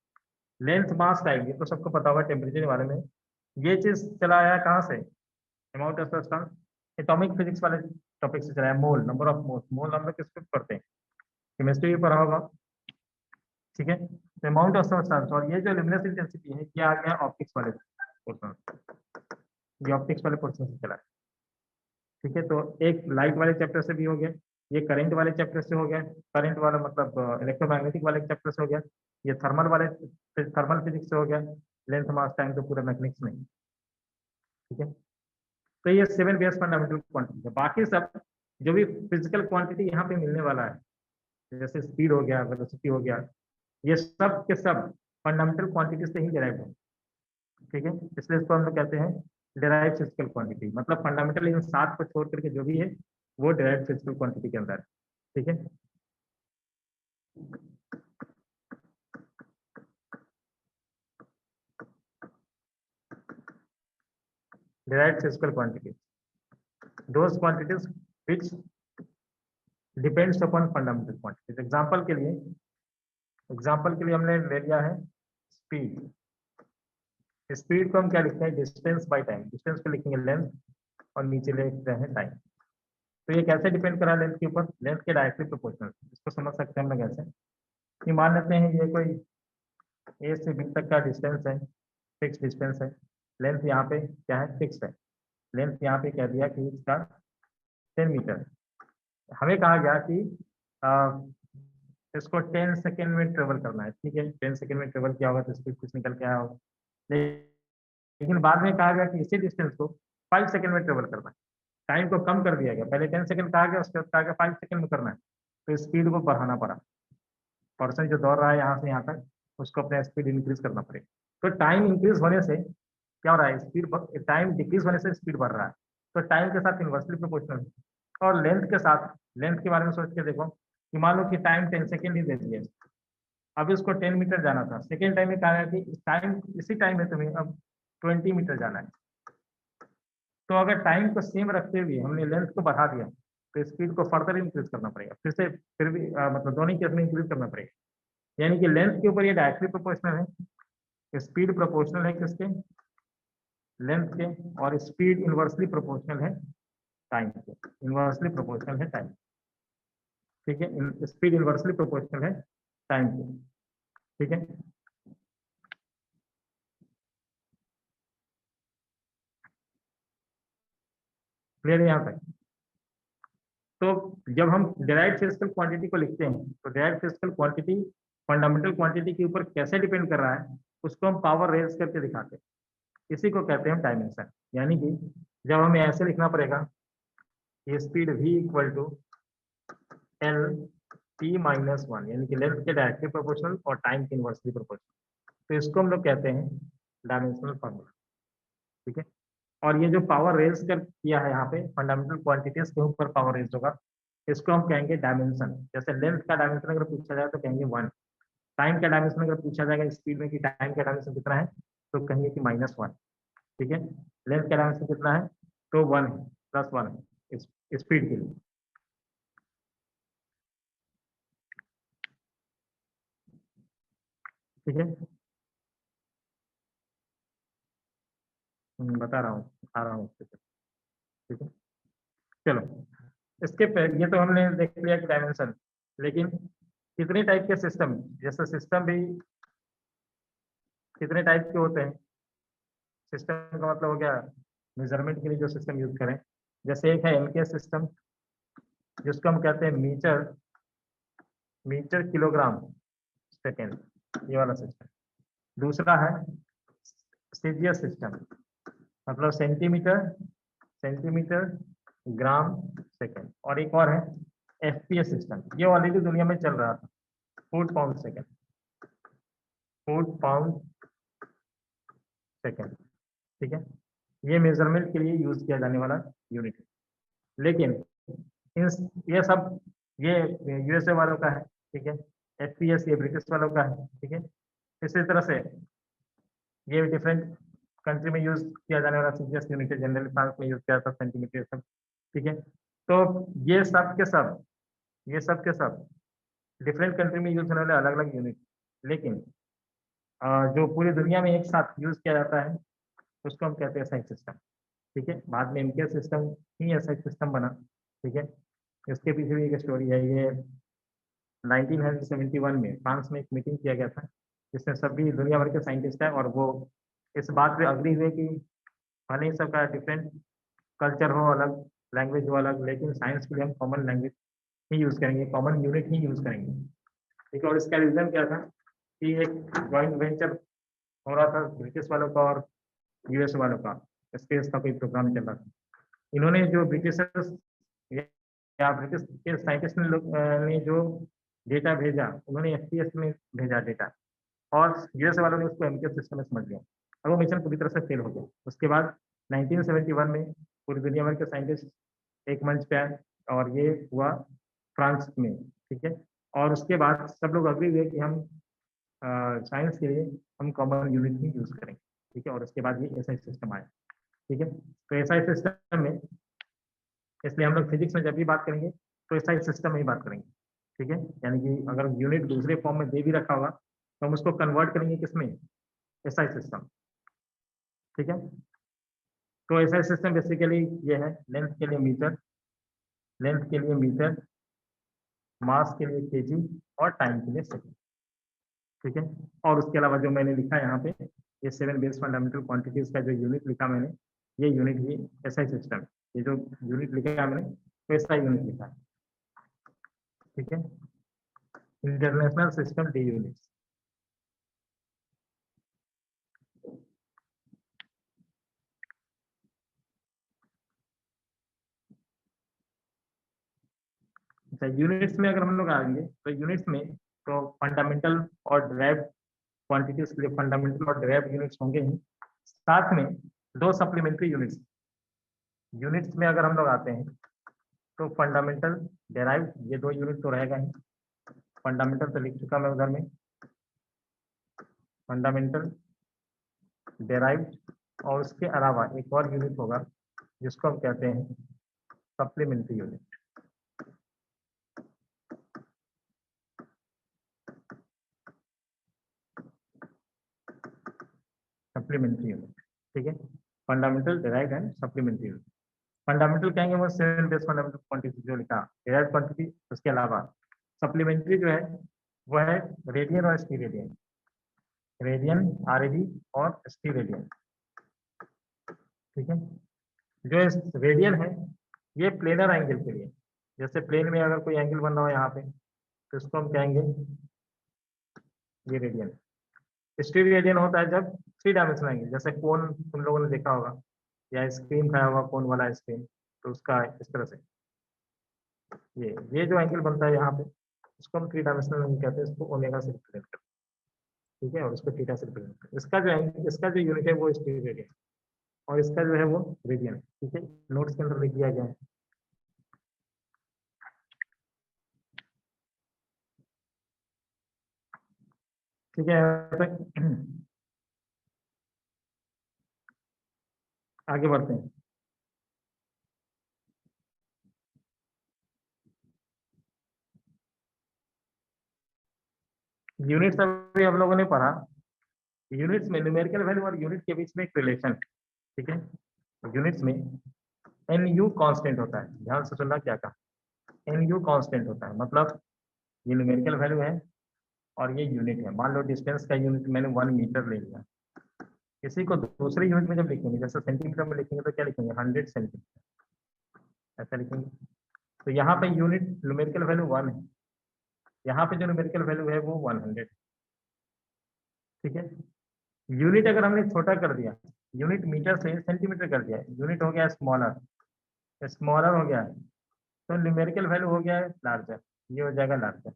लेंथ, मास, टाइम, ये तो सबको पता होगा टेम्परेचर के बारे में। ये चीज चला आया कहाँ से? Amount of substance atomic physics वाले टॉपिक से चला है। मोल, नंबर ऑफ मोल, मोल हम लोग किस पे पढ़ते हैं? केमिस्ट्री भी पढ़ा होगा, ठीक है। अमाउंट ऑफ सब्सटेंस, और ये जो लुमिनस इंटेंसिटी है ये आ गया ऑप्टिक्स वाले पोर्शन, ये ऑप्टिक्स वाले पोर्शन से चला है, ठीक है। तो एक लाइट वाले चैप्टर से भी हो गया, ये करंट वाले चैप्टर से हो गया, करंट वाला मतलब इलेक्ट्रोमैग्नेटिक वाले चैप्टर से हो गया, ये थर्मल वाले थर्मल फिजिक्स से हो गया, लेंथ, मास, टाइम तो पूरा मैकेनिक्स में, ठीक है। तो ये 7 बेस फंडामेंटल क्वांटिटी है। बाकी सब जो भी फिजिकल क्वांटिटी यहाँ पे मिलने वाला है, जैसे स्पीड हो गया, वेलोसिटी हो गया, ये सब के सब फंडामेंटल क्वांटिटी से ही डिराइव है, ठीक है। इसलिए इसको हम लोग कहते हैं डिराइव फिजिकल क्वांटिटी, मतलब फंडामेंटल इन 7 को छोड़ करके जो भी है वो डिराइव फिजिकल क्वांटिटी के अंदर है, ठीक है। Derive physical quantity, those quantities which depends upon fundamental quantities. Example के लिए हमने ले लिया है स्पीड। स्पीड को हम क्या लिखते हैं? Distance by time. डिस्टेंस को लिखेंगे लेंथ और नीचे लिखते हैं टाइम। तो ये कैसे डिपेंड करा लेंथ के ऊपर? लेंथ के डायरेक्टली प्रोपोर्शनल। इसको समझ सकते हैं हम लोग ऐसे कि मान लेते हैं ये कोई ए से बी तक का डिस्टेंस है, फिक्स डिस्टेंस है, लेंथ यहाँ पे क्या है? फिक्स है। लेंथ यहाँ पे कह दिया कि इसका 10 मीटर। हमें कहा गया कि इसको 10 सेकेंड में ट्रेवल करना है, ठीक है। 10 सेकेंड में ट्रेवल किया होगा तो स्पीड कुछ निकल के आया होगा, लेकिन बाद में कहा गया कि इसी डिस्टेंस को 5 सेकेंड में ट्रेवल करना है। टाइम को कम कर दिया गया, पहले 10 सेकेंड कहा गया, उसके बाद कहा गया 5 सेकेंड में करना है, तो स्पीड को बढ़ाना पड़ा। पर्सन जो दौड़ रहा है यहाँ से यहाँ तक, उसको अपना स्पीड इंक्रीज करना पड़ेगा। तो टाइम इंक्रीज होने से क्या हो रहा है? स्पीड, टाइम डिक्रीज होने से स्पीड बढ़ रहा है, तो टाइम के साथ इन्वर्सली प्रोपोर्शनल है। और लेंथ के साथ, लेंथ के बारे में सोच के देखो कि मान लो कि टाइम 10 सेकेंड ही दे दिए, अब इसको 10 मीटर जाना था, सेकेंड टाइम में कहा गया कि टाइम इसी टाइम में तुम्हें अब 20 मीटर जाना है। तो अगर टाइम को सेम रखते हुए हमने लेंथ को बढ़ा दिया तो स्पीड को फर्दर इंक्रीज करना पड़ेगा, फिर भी मतलब दोनों केस में इंक्रीज करना पड़ेगा। यानी कि लेंथ के ऊपर ये डायरेक्टली प्रोपोर्शनल है, स्पीड प्रोपोर्शनल है किसके? लेंथ के, और स्पीड इनवर्सली प्रोपोर्शनल है टाइम के, इनवर्सली प्रोपोर्शनल है टाइम, ठीक है। स्पीड इनवर्सली प्रोपोर्शनल है टाइम के, ठीक है। क्लियर है यहाँ तक? तो जब हम डिराइव्ड फिजिकल क्वांटिटी को लिखते हैं तो derived physical quantity fundamental quantity के ऊपर कैसे डिपेंड कर रहा है उसको हम पावर रेज करके दिखाते हैं, इसी को कहते हैं डायमेंशन। यानी कि जब हमें ऐसे लिखना पड़ेगा ये speed v equal to L T minus 1, यानी कि लेंथ के डायरेक्टली प्रोपोर्शनल और टाइम के इनवर्सली प्रोपोर्शनल, तो इसको हम लोग कहते हैं डायमेंशनल फॉर्मूला, ठीक है। और ये जो पावर रेज कर किया है यहाँ पे फंडामेंटल क्वांटिटीज के ऊपर पावर रेज होगा, इसको हम कहेंगे डायमेंशन। जैसे लेंथ का डायमेंशन अगर पूछा जाए तो कहेंगे 1, टाइम का डायमेंशन अगर पूछा जाएगा स्पीड में कि टाइम का डायमेंशन कितना है तो कहेंगे कि -1, ठीक है। लेंथ का डायमेंशन कितना है तो 1 है, +1 है स्पीड के लिए, ठीक है। बता रहा हूँ, आ रहा हूँ, ठीक है। चलो, इसके ये तो हमने देख लिया कि डायमेंशन, लेकिन कितने टाइप के सिस्टम, जैसे सिस्टम भी कितने टाइप के होते हैं? सिस्टम का मतलब हो गया मेजरमेंट के लिए जो सिस्टम यूज करें। जैसे एक है एमके सिस्टम, जिसको हम कहते हैं मीटर मीटर किलोग्राम सेकेंड, ये वाला सिस्टम। दूसरा है सीजीएस सिस्टम, मतलब सेंटीमीटर सेंटीमीटर ग्राम सेकेंड। और एक और है एफपीएस सिस्टम, ये ऑलरेडी दुनिया में चल रहा था, foot pound second, foot pound second, ठीक है। ये मेजरमेंट के लिए यूज किया जाने वाला यूनिट है। लेकिन ये सब ये यूएसए वालों का है, ठीक है। एफपीएस ये ब्रिटिश वालों का है, ठीक है। इसी तरह से ये डिफरेंट कंट्री में यूज किया जाने वाला सीजीएस यूनिट है। जनरली फ्रांस में यूज किया जाता है सेंटीमीटर सब, ठीक है। तो ये सब के सब, ये सब के सब डिफरेंट कंट्री में यूज होने वाले अलग अलग यूनिट, लेकिन जो पूरी दुनिया में एक साथ यूज किया जाता है उसको हम कहते हैं एसआई सिस्टम, ठीक है। बाद में इनके सिस्टम ही एसआई सिस्टम बना, ठीक है। इसके पीछे भी एक स्टोरी है। ये 1971 में फ्रांस में एक मीटिंग किया गया था जिसमें सभी दुनिया भर के साइंटिस्ट हैं, और वो इस बात पे अग्री हुए कि भले ही सबका डिफरेंट कल्चर हो, अलग लैंग्वेज हो अलग, लेकिन साइंस के लिए हम कॉमन लैंग्वेज ही यूज करेंगे, कॉमन यूनिट ही यूज करेंगे, ठीक है। और इसका रीजन क्या था कि एक जॉइंट वेंचर हो रहा था ब्रिटिश वालों का और यूएस वालों का, स्पेस का कोई प्रोग्राम चल रहा था। इन्होंने जो ब्रिटिशर्स या ब्रिटिश के साइंटिस्ट ने जो डेटा भेजा, उन्होंने एफपीएस में भेजा डेटा, और यूएस वालों ने उसको एमकेएस सिस्टम में समझ लिया, और वो मिशन पूरी तरह से फेल हो गया। उसके बाद 1971 में पूरी दुनिया भर के साइंटिस्ट एक मंच पे आए, और ये हुआ फ्रांस में, ठीक है। और उसके बाद सब लोग अग्री हुए कि हम साइंस के लिए हम कॉमन यूनिट ही यूज करेंगे, ठीक है। और उसके बाद ये एसआई सिस्टम आया, ठीक है। तो एसआई सिस्टम में, इसलिए हम लोग फिजिक्स में जब भी बात करेंगे तो एसआई सिस्टम में ही बात करेंगे, ठीक है। यानी कि अगर यूनिट दूसरे फॉर्म में दे भी रखा होगा तो हम उसको कन्वर्ट करेंगे किसमें, एसआई सिस्टम, ठीक है। तो एसआई सिस्टम बेसिकली ये है, लेंथ के लिए मीटर, लेंथ के लिए मीटर, मास के लिए केजी, और टाइम के लिए सेकेंड, ठीक है। और उसके अलावा जो मैंने लिखा है यहाँ पे, ये 7 बेस फंडामेंटल क्वांटिटीज का जो यूनिट लिखा मैंने, ये यूनिट ही एसआई सिस्टम, ये जो यूनिट लिखा है मैंने तो एसआई यूनिट लिखा है, ठीक है। International system D units. अच्छा, यूनिट्स में अगर हम लोग आएंगे तो यूनिट्स में तो फंडामेंटल और ड्राइव क्वांटिटीज के लिए फंडामेंटल और ड्राइव यूनिट्स होंगे ही, साथ में दो सप्लीमेंट्री यूनिट्स। यूनिट्स में अगर हम लोग आते हैं तो फंडामेंटल डेराइव, ये दो यूनिट तो रहेगा ही। फंडामेंटल तो लिख चुका मैं उधर में, फंडामेंटल डेराइव, और उसके अलावा एक और यूनिट होगा जिसको हम कहते हैं सप्लीमेंट्री यूनिट, सप्लीमेंट्री यूनिट, ठीक है। Fundamental derive and supplementary unit. Fundamental कहेंगे वो 7 बेस फंडामेंटल क्वांटिटी जो लिखा, डेराइव क्वांटिटी। उसके अलावा सप्लीमेंट्री जो है वो है रेडियन और स्टीरेडियन, रेडियन आरएडी और स्टीरेडियन, ठीक है। जो रेडियन है ये प्लेनर एंगल के लिए, जैसे प्लेन में अगर कोई एंगल बन रहा हो यहाँ पे तो इसको हम कहेंगे ये रेडियन। स्टीरेडियन होता है जब 3 डायमेंशनल एंगल, जैसे कोन तुम लोगों ने देखा होगा, या आइसक्रीम खाया होगा कोन वाला आइसक्रीम, तो उसका इस तरह से ये जो एंगल बनता है यहाँ पे उसको हम 3 डायमेंशनल एंगल कहते हैं, इसको ओमेगा से रिप्रेजेंट करते हैं, ठीक है। और इसको थीटा से रिप्रेजेंट करते हैं। इसका जो एंगल, इसका जो यूनिट है वो स्टीरेडियन, और इसका जो है वो रेडियन है, ठीक है। नोट्स के अंदर लिख दिया गया है, ठीक है। आगे बढ़ते हैं। यूनिट्स अभी हम लोगों ने पढ़ा, यूनिट्स में न्यूमेरिकल वैल्यू और यूनिट के बीच में एक रिलेशन, ठीक है। यूनिट्स में एन यू कांस्टेंट होता है, ध्यान से सुनना क्या कहा, एन यू कांस्टेंट होता है, मतलब ये न्यूमेरिकल वैल्यू है और ये यूनिट है। मान लो डिस्टेंस का यूनिट मैंने 1 मीटर ले लिया, इसी को दूसरे यूनिट में जब लिखेंगे, जैसे सेंटीमीटर में लिखेंगे तो क्या लिखेंगे, 100 सेंटीमीटर, ऐसा लिखेंगे। तो यहाँ पे यूनिट न्यूमेरिकल वैल्यू 1 है, यहाँ पे जो न्यूमेरिकल वैल्यू है वो 100, ठीक है। यूनिट अगर हमने छोटा कर दिया, यूनिट मीटर से सेंटीमीटर कर दिया, यूनिट हो गया स्मॉलर, स्मॉलर हो गया, तो न्यूमेरिकल वैल्यू हो गया है लार्जर, ये हो जाएगा लार्जर,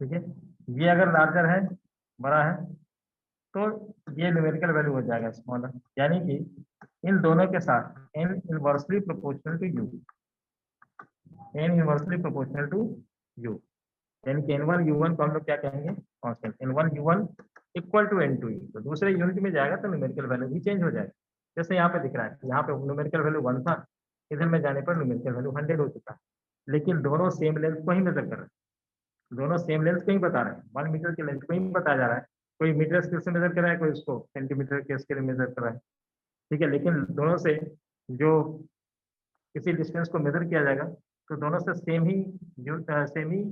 ठीक है, ये अगर लार्जर है, बड़ा है, तो ये न्यूमेरिकल वैल्यू हो जाएगा स्मॉलर, यानी कि इन दोनों के साथ n inversely proportional to u, n inversely proportional to u, यानी कि n1 u1 को हम लोग क्या कहेंगे, constant n1 u1 equal to n2 u, तो दूसरे यूनिट में जाएगा तो न्यूमेरिकल वैल्यू भी चेंज हो जाएगा। जैसे यहाँ पे दिख रहा है, यहाँ पे न्यूमेरिकल वैल्यू 1 था, इधर में जाने पर न्यूमेरिकल वैल्यू 100 हो चुका है, लेकिन दोनों सेम लेंथ को ही मेजर कर रहे हैं, दोनों सेम लेंथ को ही बता रहे हैं, 1 मीटर की लेंथ को ही बताया जा रहा है। कोई मीटर स्केल से मेजर कर रहा है, कोई उसको सेंटीमीटर के स्केल में मेजर कर रहा है, ठीक है, लेकिन दोनों से जो किसी डिस्टेंस को मेजर किया जाएगा तो दोनों से सेम ही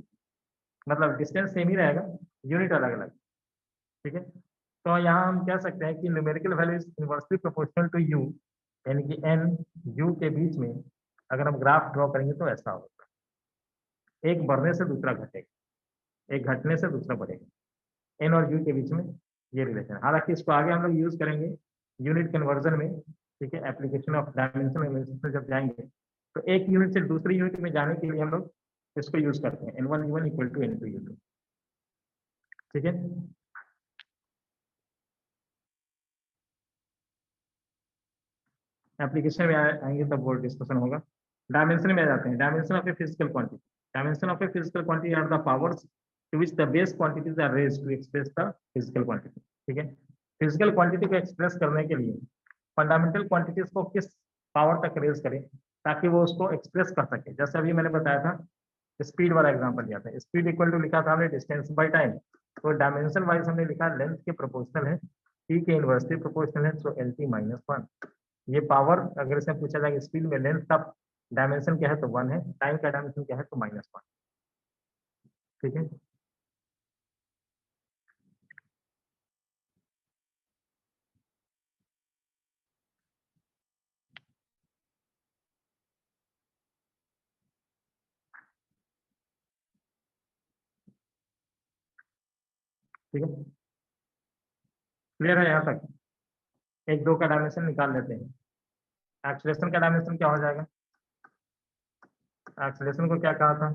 मतलब डिस्टेंस सेम ही रहेगा, यूनिट अलग अलग, ठीक है। तो यहाँ हम कह सकते हैं कि numerical value is inversely proportional to U, यानी कि एन यू के बीच में अगर हम ग्राफ ड्रॉ करेंगे तो ऐसा होगा, एक बढ़ने से दूसरा घटेगा, एक घटने से दूसरा बढ़ेगा, एन और यू के बीच में ये रिलेशन। हालांकि इसको आगे हम लोग यूज करेंगे यूनिट कन्वर्जन में, ठीक है, एप्लीकेशन ऑफ डायमेंशन एनालिसिस में जब जाएंगे तो एक यूनिट से दूसरी यूनिट में जाने के लिए हम लोग इसको यूज करते हैं, n1 u1 equal to n2 u2, ठीक है। एप्लीकेशन में आएंगे तब वो डिस्कशन होगा। डायमेंशन में आ जाते हैं, dimension of a physical quantity, dimension of a physical quantity are the powers to which the base quantities are raised to express the physical quantity, ठीक है। फिजिकल क्वांटिटी को एक्सप्रेस करने के लिए फंडामेंटल क्वांटिटीज को किस पावर तक raise करें ताकि वो उसको एक्सप्रेस कर सके। जैसे अभी मैंने बताया था, स्पीड वाला एग्जांपल लिया था, स्पीड इक्वल टू लिखा था हमने डिस्टेंस बाय टाइम, तो डायमेंशन वाइज हमने लिखा लेंथ के प्रोपोर्शनल है, टी के इनवर्सली प्रोपोर्शनल है, सो एल टी माइनस 1। ये पावर अगर इसमें पूछा जाएगा स्पीड में लेंथ का डायमेंशन क्या है तो 1 है, टाइम का डायमेंशन क्या है तो -1, ठीक है। ठीक है, क्लियर है यहाँ तक। एक दो का डायमेंशन निकाल लेते हैं। एक्सीलरेशन का डायमेंशन क्या हो जाएगा, एक्सीलरेशन को क्या कहा था,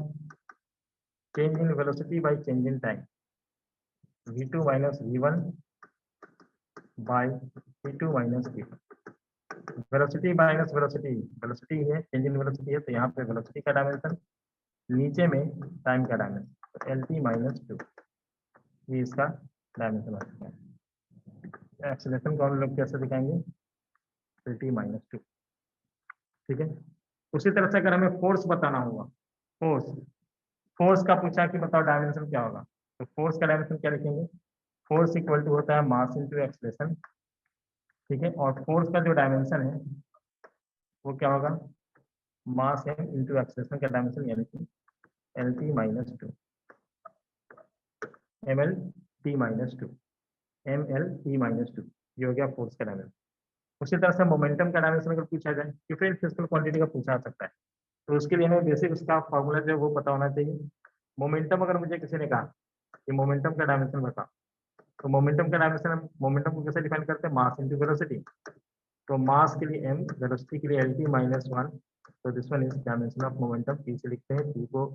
change in velocity by change in time, v2 minus v1 by v2 minus v1। Velocity minus velocity, velocity है, चेंज इन वेलोसिटी है, तो यहाँ पे वेलोसिटी का डायमेंशन, नीचे में टाइम का डायमेंशन, तो एल टी माइनस 2, ये इसका डायमेंशन हो जाता है। एक्सीलरेशन को हम लोग कैसे दिखाएंगे, एल टी माइनस 2, ठीक है। उसी तरह से अगर हमें फोर्स बताना होगा, फोर्स, फोर्स का पूछा कि बताओ डायमेंशन क्या होगा, तो फोर्स का डायमेंशन क्या लिखेंगे, फोर्स इक्वल टू होता है मास इंटू एक्सीलरेशन, ठीक है, और फोर्स का जो डायमेंशन है वो क्या होगा, मास है इंटू एक्सीलरेशन का डायमेंशन, यानी कि L T minus 2, M L T minus 2, M L T minus 2, ये हो गया फोर्स का डायमेंशन। उसी तरह से मोमेंटम का डायमेंशन अगर पूछा जाए, डिफरेंट फिजिकल क्वांटिटी का पूछा जा सकता है, तो उसके लिए हमें बेसिक उसका फॉर्मूला जो है वो पता होना चाहिए। मोमेंटम अगर मुझे किसी ने कहा कि मोमेंटम का डायमेंशन बता, तो मोमेंटम का डायमेंशन, मोमेंटम को कैसे डिफाइन करते हैं, मास इंटू वेलोसिटी, तो मास के लिए m, वेलोसिटी के लिए एल टी माइनस 1, तो this one is dimension of momentum, p से लिखते हैं, p को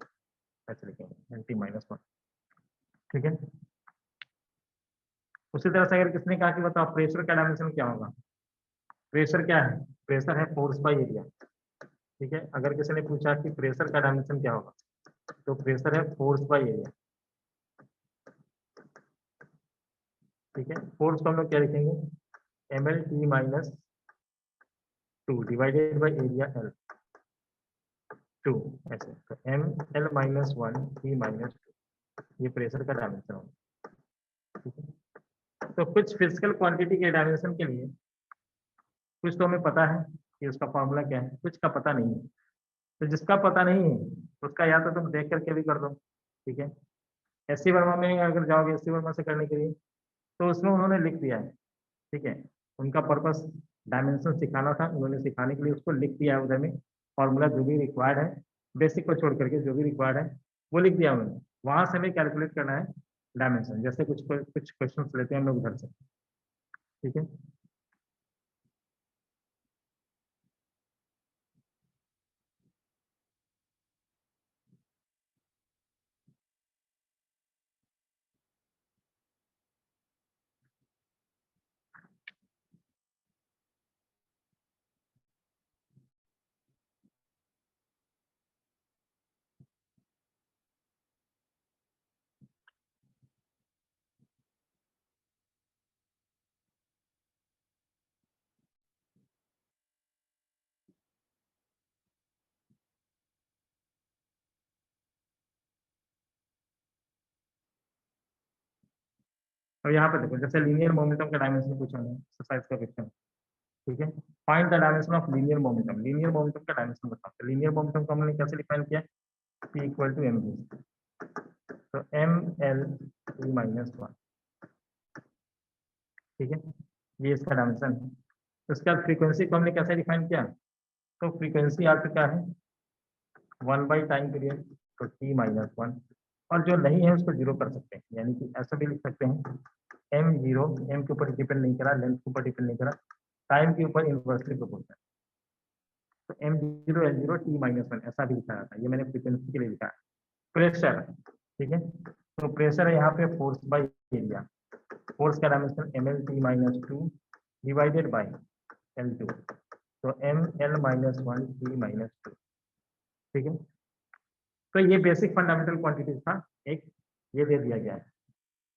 ऐसे लिखेंगे एल टी माइनस 1, ठीक है। उसी तरह से अगर किसने कहा कि बताओ प्रेशर का डायमेंशन क्या होगा, प्रेशर क्या है, प्रेशर है फोर्स बाई एरिया, ठीक है। अगर किसी ने पूछा कि प्रेशर का डायमेंशन क्या होगा, तो प्रेशर है फोर्स बाई एरिया, ठीक है। फोर्स को हम लोग क्या लिखेंगे, M L T minus 2 divided by area L, 2 ऐसे, तो M L minus 1 T minus 2, ये प्रेशर का डायमेंशन होगा, ठीक है। तो कुछ फिजिकल क्वांटिटी के डायमेंशन के लिए कुछ तो हमें पता है कि उसका फॉर्मूला क्या है, कुछ का पता नहीं है, तो जिसका पता नहीं है उसका या तो तुम देख करके भी कर दो, ठीक है। एस सी वर्मा में अगर जाओगे, एस सी वर्मा से करने के लिए, तो उसमें उन्होंने लिख दिया है, ठीक है, उनका पर्पस डायमेंशन सिखाना था, उन्होंने सिखाने के लिए उसको लिख दिया है उधर में, फॉर्मूला जो भी रिक्वायर्ड है, बेसिक को छोड़ करके जो भी रिक्वायर्ड है वो लिख दिया उन्होंने, वहां से हमें कैलकुलेट करना है डायमेंशन। जैसे कुछ कुछ क्वेश्चन लेते हैं हम लोग उधर से, ठीक है। और यहाँ पे देखो जैसे लीनियर मोमेंटम का डायमेंशन पूछा है एक्सरसाइज का क्वेश्चन, ठीक है। Find the dimension of linear momentum, linear momentum का डायमेंशन बताओ। तो लीनियर मोमेंटम को हमने कैसे डिफाइन किया, P इक्वल टू mg, तो ml t माइनस 1, ठीक है, ये इसका डायमेंशन है। उसके बाद फ्रीक्वेंसी को हमने कैसे डिफाइन किया, तो फ्रीक्वेंसी आ चुका है 1 बाई टाइम पीरियड, तो t माइनस 1, और जो नहीं है उसको जीरो कर सकते हैं, यानी कि ऐसा भी लिख सकते हैं m जीरो, m के ऊपर डिपेंड नहीं करा, लेंथ के ऊपर डिपेंड नहीं करा, टाइम के ऊपर इनवर्सली प्रोपोर्शनल, तो m zero l zero t minus 1 ऐसा भी लिखा जाता है, ये मैंने फ्रीक्वेंसी के लिए लिखा है। प्रेशर, ठीक है, तो प्रेशर है यहाँ पे फोर्स बाई एरिया, फोर्स का dimension ml t minus 2 divided by L2, तो ml माइनस 1 t माइनस 2, ठीक है। तो ये बेसिक फंडामेंटल क्वांटिटीज था, एक ये दे दिया गया है,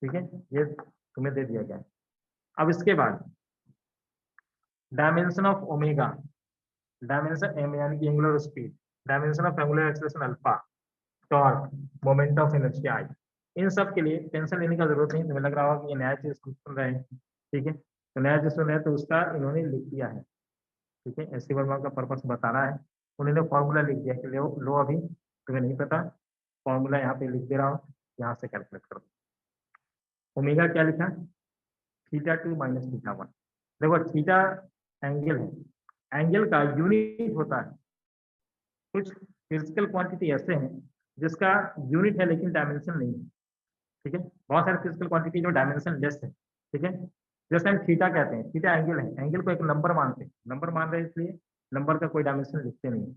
ठीक है, ये तुम्हें दे दिया गया है। अब इसके बाद dimension of omega, dimension M यानी कि angular speed, dimension of angular acceleration alpha, torque, moment of inertia I, इन सब के लिए टेंशन लेने का जरूरत नहीं। तुम्हें लग रहा होगा कि ये नया चीज सुन रहे हैं, ठीक है, तो नया चीज सुन रहे हैं तो उसका इन्होंने लिख दिया है, ठीक है, एस सी वर्मा का पर्पस बताना है, उन्होंने फॉर्मूला लिख दिया कि लो अभी तुम्हें नहीं पता, फॉर्मूला यहाँ पे लिख दे रहा हूँ, यहाँ से कैलकुलेट करो। ओमेगा क्या लिखा, थीटा 2 माइनस थीटा 1। देखो थीटा एंगल है, एंगल का यूनिट होता है, कुछ फिजिकल क्वांटिटी ऐसे हैं जिसका यूनिट है लेकिन डायमेंशन नहीं है, ठीक है, बहुत सारे फिजिकल क्वांटिटी जो डायमेंशन लेस है, ठीक है, जैसे हम थीटा कहते हैं, थीटा एंगल है, एंगल को एक नंबर मानते हैं, नंबर मान रहे हैं इसलिए नंबर का कोई डायमेंशन लिखते नहीं है,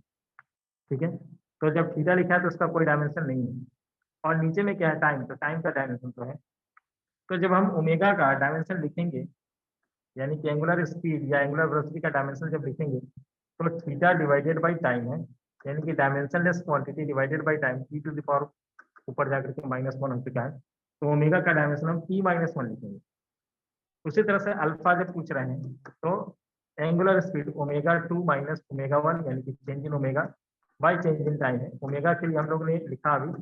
ठीक है, तो जब थीटा लिखा है तो उसका कोई डायमेंशन नहीं है। और नीचे में क्या है, टाइम, तो टाइम का डायमेंशन तो है। तो जब हम ओमेगा का डायमेंशन लिखेंगे, यानी कि एंगुलर स्पीड या एंगुलर वेलोसिटी का डायमेंशन जब लिखेंगे, तो थीटा डिवाइडेड बाई टाइम है, यानी कि dimensionless quantity divided by time, e to the power ऊपर जाकर के -1 हो चुका है, तो ओमेगा का डायमेंशन हम t माइनस 1 लिखेंगे। उसी तरह से अल्फा जब पूछ रहे हैं तो angular speed omega 2 minus omega 1, यानी कि change in omega by change in time है। ओमेगा के लिए हम लोग ने लिखा अभी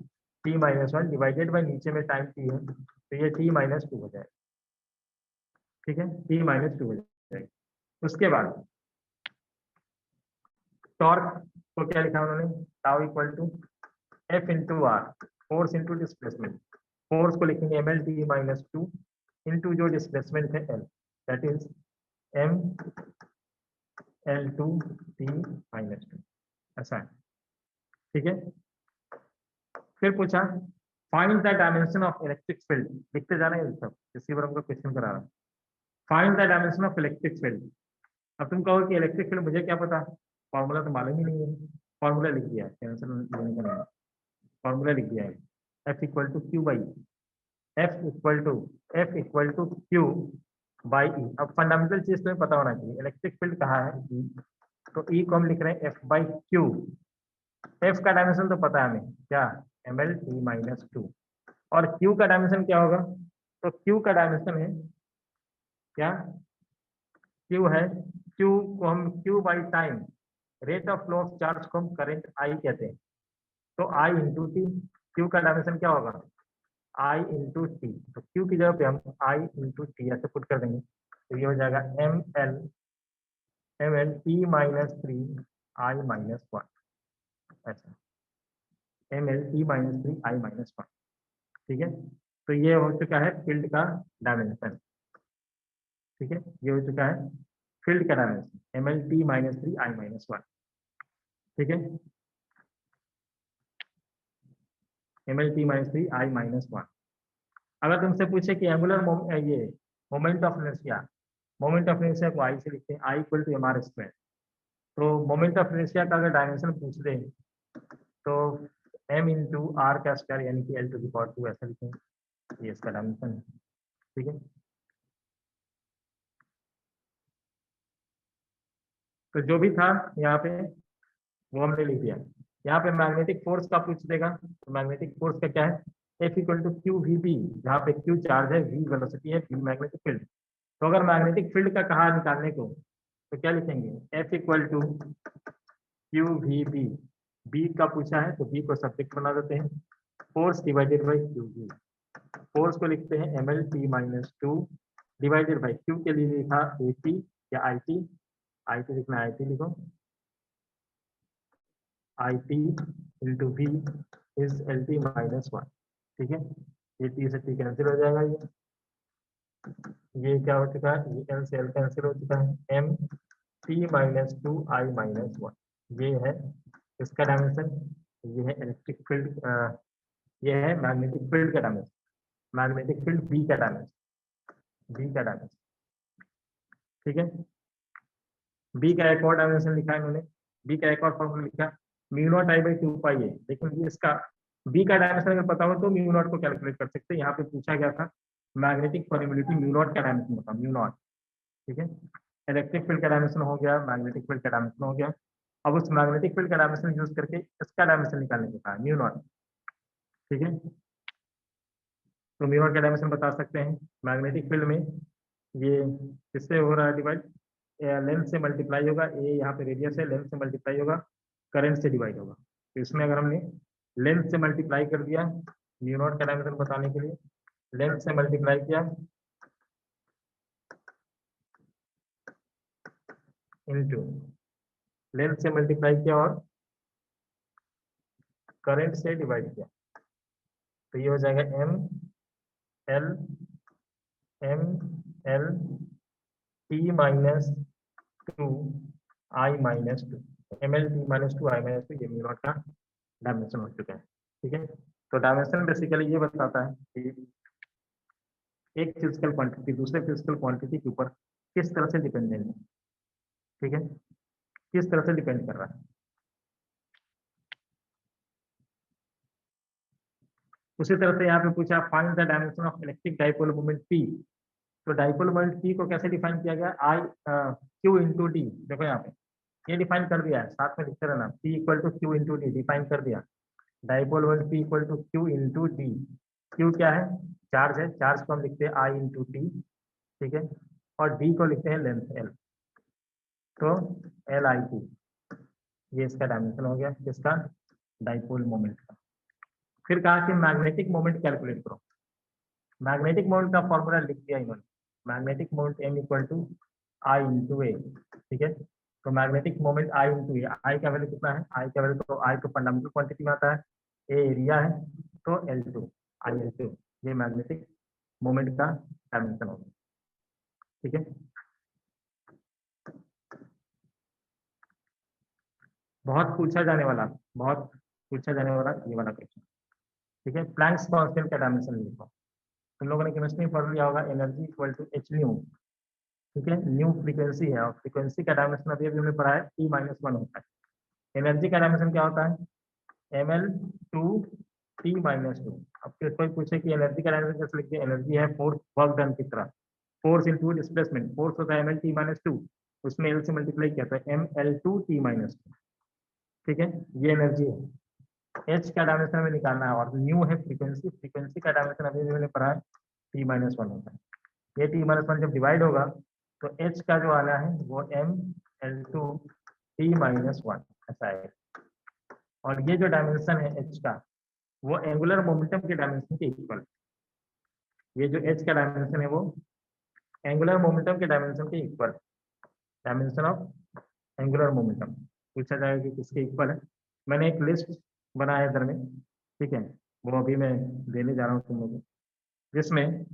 t माइनस 1 डिवाइडेड बाई नीचे में टाइम t है, तो ये t माइनस 2 हो जाएगा, ठीक है, t माइनस 2 हो जाएगा। उसके बाद टॉर्क को क्या लिखा उन्होंने, tau equal to F into R, force into displacement, force को लिखेंगे M L T minus 2 into जो डिस्प्लेसमेंट है L, that is M L two T minus 2, ऐसा है, ठीक है। फिर पूछा find the dimension of electric field, लिखते जाना है सब, इसी पर हमको क्वेश्चन करा रहा है। Find the dimension of electric field. अब तुम कहो कि इलेक्ट्रिक फील्ड मुझे क्या पता, फॉर्मूला तो मालूम ही नहीं है, फॉर्मूला लिख दिया है, टेंशन लेने का नहीं, फॉर्मूला लिख दिया है, F equal to Q by F equal to Q by E. अब फंडामेंटल चीज तुम्हें पता होना चाहिए, इलेक्ट्रिक फील्ड कहाँ है ई, तो ई को हम लिख रहे हैं एफ बाई क्यू, एफ का डायमेंशन तो पता है हमें क्या, एम एल टी माइनस 2, और क्यू का डायमेंशन क्या होगा, तो क्यू का डायमेंशन है क्या, क्यू है, क्यू को हम Q by time, rate of flow of charge को हम करंट आई कहते हैं, तो आई इंटू टी, क्यू का डायमेंशन क्या होगा आई इंटू टी, तो क्यू की जगह पे हम आई इंटू टी ऐसे पुट कर देंगे, तो ये हो जाएगा M L T minus 3 I minus 1, ऐसा M L T minus 3 I minus 1, ठीक है। तो ये हो चुका है फील्ड का डायमेंशन, ठीक है, ये हो चुका है फील्ड का dimension M L T minus 3 I minus 1, ठीक है, M L T minus 3 I minus 1। अगर तुमसे पूछे कि एंगुलर ये moment of inertia, moment of inertia को आई से लिखते हैं, I equal to M R square, तो मोमेंट ऑफ इनर्शिया का अगर डायमेंशन पूछ दे तो m इंटू आर का स्क्वायर, यानी कि l टू द पावर 2 ऐसा लिखेंगे, ये इसका डायमेंशन है, ठीक है। तो जो भी था यहाँ पे वो हमने लिख दिया। यहाँ पे मैग्नेटिक फोर्स का पूछ देगा, तो मैग्नेटिक फोर्स का क्या है, F equal to Q V B, जहाँ पे Q चार्ज है, V वेलोसिटी है, V मैग्नेटिक फील्ड। तो अगर मैग्नेटिक फील्ड का कहा निकालने को, तो क्या लिखेंगे, F equal to Q V B, B का पूछा है तो बी को सब्जेक्ट बना देते हैं, force divided by q v, force को लिखते हैं ml t-2 divided by Q के लिए लिखा at या it लिखना it लिखो it into v is LT-1 ठीक है। ये t से t कैंसिल हो जाएगा, ये क्या हो चुका है, ये l से l कैंसिल हो चुका है, m t-2 I-1 ये है इसका डायमेंशन, ये है इलेक्ट्रिक फील्ड, ये है मैग्नेटिक फील्ड का डायमेंशन, मैग्नेटिक फील्ड बी का डायमेंशन, ठीक है। बी का एक और डायमेंशन लिखा है इन्होंने, बी का एक और फॉर्मूला लिखा म्यू नॉट आई बाई 2 पाई है, लेकिन ये इसका बी का डायमेंशन अगर पता हो तो म्यू नॉट को कैलकुलेट कर सकते हैं। यहाँ पे पूछा गया था मैग्नेटिक परमिबिलिटी म्यू नॉट का डायमेंशन बताओ, म्यू नॉट, ठीक है। इलेक्ट्रिक फील्ड का डायमेंशन हो गया, मैग्नेटिक फील्ड का डायमेंशन हो गया। अब उस मैग्नेटिक फील्ड का डायमेंशन यूज करके इसका डायमेंशन निकालने को कहा, म्यू नॉट, ठीक है। तो म्यू नॉट का डायमेंशन बता सकते हैं मैग्नेटिक फील्ड में, ये किससे हो रहा है डिवाइड, लेंथ से मल्टीप्लाई होगा, ए यहाँ पे रेडियस है, लेंथ से मल्टीप्लाई होगा, करंट से डिवाइड होगा। तो इसमें अगर हमने लेंथ से मल्टीप्लाई कर दिया म्यू नॉट का डायमेंशन बताने के लिए, लेंथ से मल्टीप्लाई किया इनटू लेंथ से मल्टीप्लाई किया और करंट से डिवाइड किया, तो ये हो जाएगा L M L t-2 I-2 ml t-2 I-2 ये म्यू नॉट का डायमेंशन हो चुका है, ठीक है। तो डायमेंशन बेसिकली ये बताता है कि एक फिजिकल क्वांटिटी दूसरे फिजिकल क्वांटिटी के ऊपर किस तरह से डिपेंडेंट है, ठीक है, किस तरह से डिपेंड कर रहा है। उसी तरह से यहाँ पे पूछा find the dimension of electric dipole moment P। तो डाइपोल मोमेंट P को कैसे डिफाइन किया गया, आई क्यू इंटू डी, देखो यहाँ पे ये डिफाइन कर दिया है, साथ में लिखते रहना, P equal to q into d define कर दिया, dipole moment P equal to q into d. Q क्या है, चार्ज है, चार्ज को हम लिखते हैं आई इंटू टी, ठीक है, और डी को लिखते हैं लेंथ एल, तो LIT, ये इसका डायमेंशन हो गया किसका, डाइपोल मोमेंट का। फिर कहा कि मैग्नेटिक मोमेंट कैलकुलेट करो, मैग्नेटिक मोमेंट का फॉर्मूला लिख दिया इन्होंने, magnetic moment M equal to I into A, ठीक है। तो magnetic moment I into A, I का वैल्यू कितना है, आई का वैल्यू, तो आई तो फंडामेंटल क्वांटिटी में आता है, ए एरिया है, तो L2 IL2, ये मैग्नेटिक मोमेंट का डायमेंशन होगा, ठीक है। बहुत पूछा जाने वाला ये वाला क्वेश्चन, ठीक है। प्लैंक्स कांस्टेंट का डायमेंशन लिखो, तुम लोगों ने केमिस्ट्री में पढ़ लिया होगा, energy equal to h nu, ठीक है, न्यू फ्रीक्वेंसी है और फ्रीक्वेंसी का डायमेंशन अभी अभी हमने पढ़ा है T-1 होता है। एनर्जी का डायमेंशन क्या होता है, ml/2 T-2। अब कोई पूछे कि एनर्जी का डायमेंशन कैसे लिखते हैं, एनर्जी है फोर्स वर्क डन की तरह, फोर्स इंटू डिस्प्लेसमेंट, फोर्स होता है ml/T-2, उसमें एल से मल्टीप्लाई किया था ml/2T-2, ठीक है, ये एनर्जी है। एच का डायमेंशन हमें निकालना है और न्यू है फ्रीक्वेंसी, फ्रीक्वेंसी का डायमेंशन अभी मैंने पढ़ा है T-1 होता है। ये T-1 जब डिवाइड होगा तो एच का जो आना है वो ml/T-1 ऐसा है। और ये जो डायमेंशन है एच का वो एंगुलर मोमेंटम के डायमेंशन के इक्वल, ये जो एच का डायमेंशन है वो एंगुलर मोमेंटम के डायमेंशन के equal, dimension of angular momentum पूछा जाएगा कि किसके इक्वल है। मैंने एक लिस्ट बनाया इधर में, ठीक है, वो अभी मैं देने जा रहा हूँ तुम लोगों को, जिसमें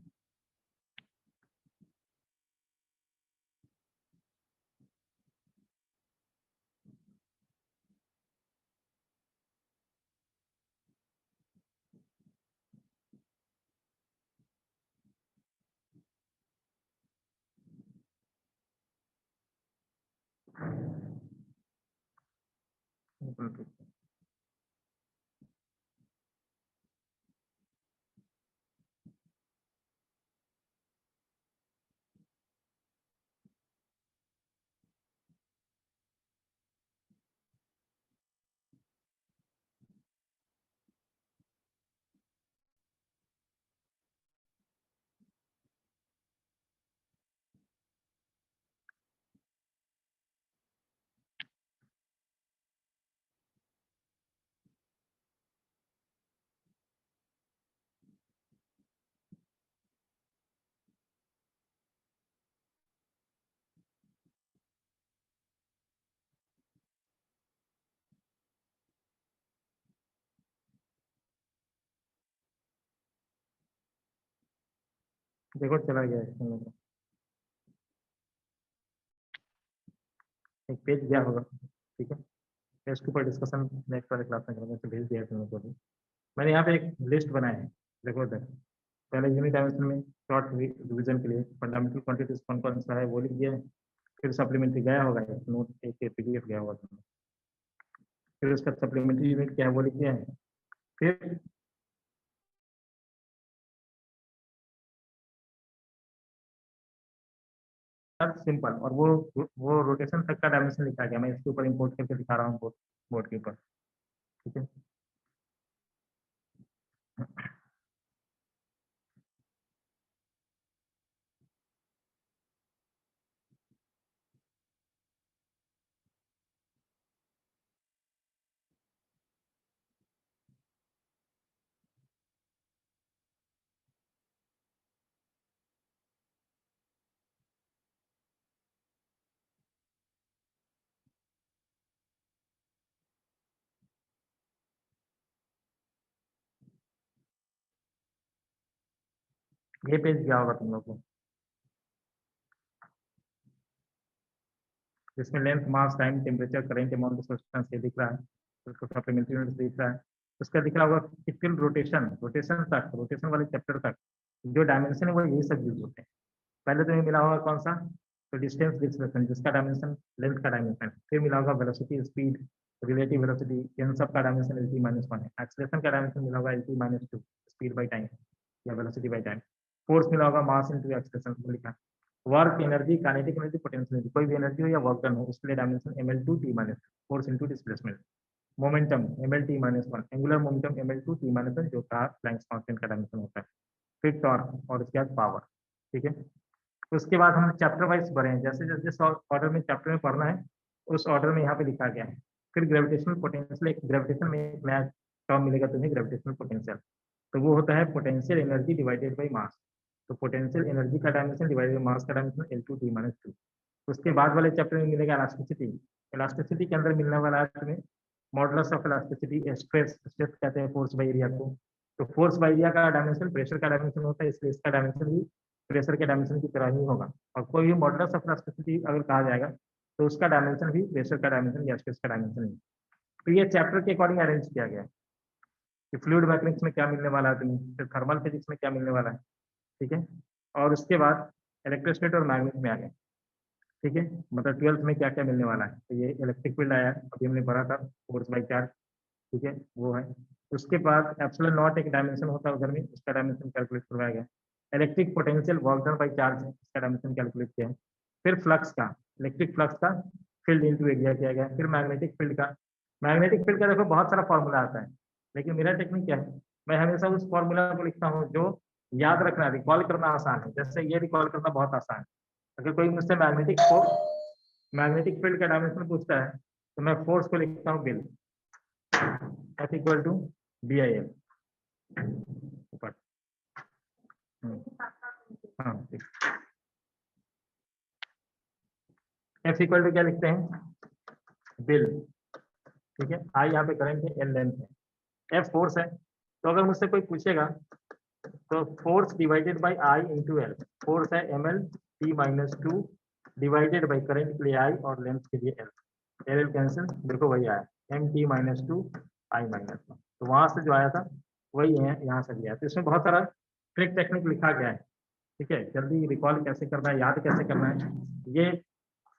देखो चला गया है तुम लोगों का। एक पेज गया होगा, ठीक है। मैं इसके ऊपर डिस्कशन नेक्स्ट वाले क्लास में करूँगा, तो भेज दिया है तुम लोगों को भी। मैंने यहाँ पे एक लिस्ट बनाया है, देखो उधर। पहले यूनिट डायमेंशन में शॉर्ट रिवीजन के लिए फंडामेंटल क्वांटिटीज कौन कौन सा है वो लिख दिया है। फिर सप्लीमेंट्री गया होगा, एक नोट एक पीडीएफ गया होगा तुम्हें। फिर उसका सप्लीमेंट्री यूनिट क्या है वो लिख दिया है। फिर सिंपल, और वो रोटेशन तक का डायमेंशन लिखा गया, मैं इसके ऊपर इंपोर्ट करके दिखा रहा हूँ बोर्ड बोर्ड के ऊपर, ठीक है। ये पेज गया होगा तुम लोग को, जिसमें length, mass, time, temperature, current, amount of substance ये दिख रहा है। उसको सप्लीमेंट्री यूनिट दिख रहा है। उसका दिख रहा होगा कि फिर रोटेशन रोटेशन तक, रोटेशन वाले चैप्टर तक जो डायमेंशन है वो यही सब यूज होते हैं। पहले तुम्हें मिला होगा कौन सा, तो डिस्टेंस डिस्प्लेसमेंट, जिसका डायमेंशन लेंथ का डायमेंशन। फिर मिला होगा वेलोसिटी, स्पीड, रिलेटिव वेलोसिटी, इन सब का dimension L T minus one है। एक्सलेशन का डायमेंशन मिला होगा L T minus to, speed by time या वेलोसिटी बाई टाइम। फोर्स मिला होगा मास इंटू एक्सलेशन लिखा। Work, energy, kinetic energy, potential energy, कोई भी एनर्जी हो या वर्क डन हो उसके लिए dimension M L two T minus, force into displacement. Momentum M L T minus one, angular momentum M L two T minus one, जो का Planck's constant का डायमेंशन होता है। फिर टॉर्क और उसके बाद पावर, ठीक है। उसके बाद हम चैप्टर वाइज पढ़े हैं, जैसे जैसे जिस ऑर्डर में चैप्टर में पढ़ना है उस ऑर्डर में यहाँ पे लिखा गया है। फिर ग्रेविटेशनल पोटेंशियल, एक ग्रेविटेशन में एक नया टर्म मिलेगा तुम्हें, ग्रेविटेशनल पोटेंशियल। तो वो होता है potential energy divided by mass. तो पोटेंशियल एनर्जी का डायमेंशन डिवाइडेड बाई मास का dimension L two T minus to. उसके बाद वाले चैप्टर में मिलेगा इलास्टिसिटी। इलास्टिसिटी के अंदर मिलने वाला है तुम्हें modulus of elasticity, stress, stress कहते हैं फोर्स बाई एरिया को। तो फोर्स बाई एरिया का डायमेंशन प्रेशर का डायमेंशन होता है, इसलिए इसका डायमेंशन भी प्रेशर के डायमेंशन की तरह ही होगा। और कोई भी मॉडुलस ऑफ इलास्टिसिटी अगर कहा जाएगा तो उसका डायमेंशन भी प्रेशर का डायमेंशन या स्ट्रेस का डायमेंशन ही। तो ये चैप्टर के अकॉर्डिंग अरेंज किया गया है कि फ्लूइड मैकेनिक्स में क्या मिलने वाला है तुम्हें, फिर थर्मल फिजिक्स में क्या मिलने वाला है, ठीक है। और उसके बाद इलेक्ट्रोस्टैटिक और मैग्नेट में आ गए, ठीक है। मतलब ट्वेल्थ में क्या क्या मिलने वाला है, तो ये इलेक्ट्रिक फील्ड आया, अभी हमने पढ़ा था, फोर्स बाई चार्ज, ठीक है, वो है। उसके बाद एप्सिलॉन नॉट एक डायमेंशन होता है उधर में, उसका डायमेंशन कैलकुलेट करवाया गया। Electric potential work done by charge है, इसका डायमेंशन कैलकुलेट किया है। फिर फ्लक्स का, इलेक्ट्रिक फ्लक्स का फील्ड इंटू एरिया किया गया। फिर मैग्नेटिक फील्ड का, मैग्नेटिक फील्ड का देखो बहुत सारा फॉर्मूला आता है, लेकिन मेरा टेक्निक क्या है, मैं हमेशा उस फॉर्मूला को लिखता हूँ जो याद रखना, रिकॉल करना आसान है। जैसे ये रिकॉल करना बहुत आसान है। अगर कोई मुझसे मैग्नेटिक फील्ड का डायमेंशन पूछता है तो मैं फोर्स को लिखता हूँ बिल, F equal to B I L ऊपर। हाँ, एफ इक्वल टू क्या लिखते हैं, बिल, ठीक है। आई यहाँ पे करंट है, एल लेंथ है, एफ फोर्स है। तो अगर मुझसे कोई पूछेगा तो force divided by I into L, force है M L T minus two divided by current के लिए आई और लेंथ के लिए एल, एल एल कैंसिल, देखो वही आया M T minus to I minus one. तो वहां से जो आया था वही है, यहाँ से भी आया। तो इसमें बहुत सारा ट्रिक टेक्निक लिखा गया है, ठीक है। जल्दी रिकॉल कैसे करना है, याद कैसे करना है, ये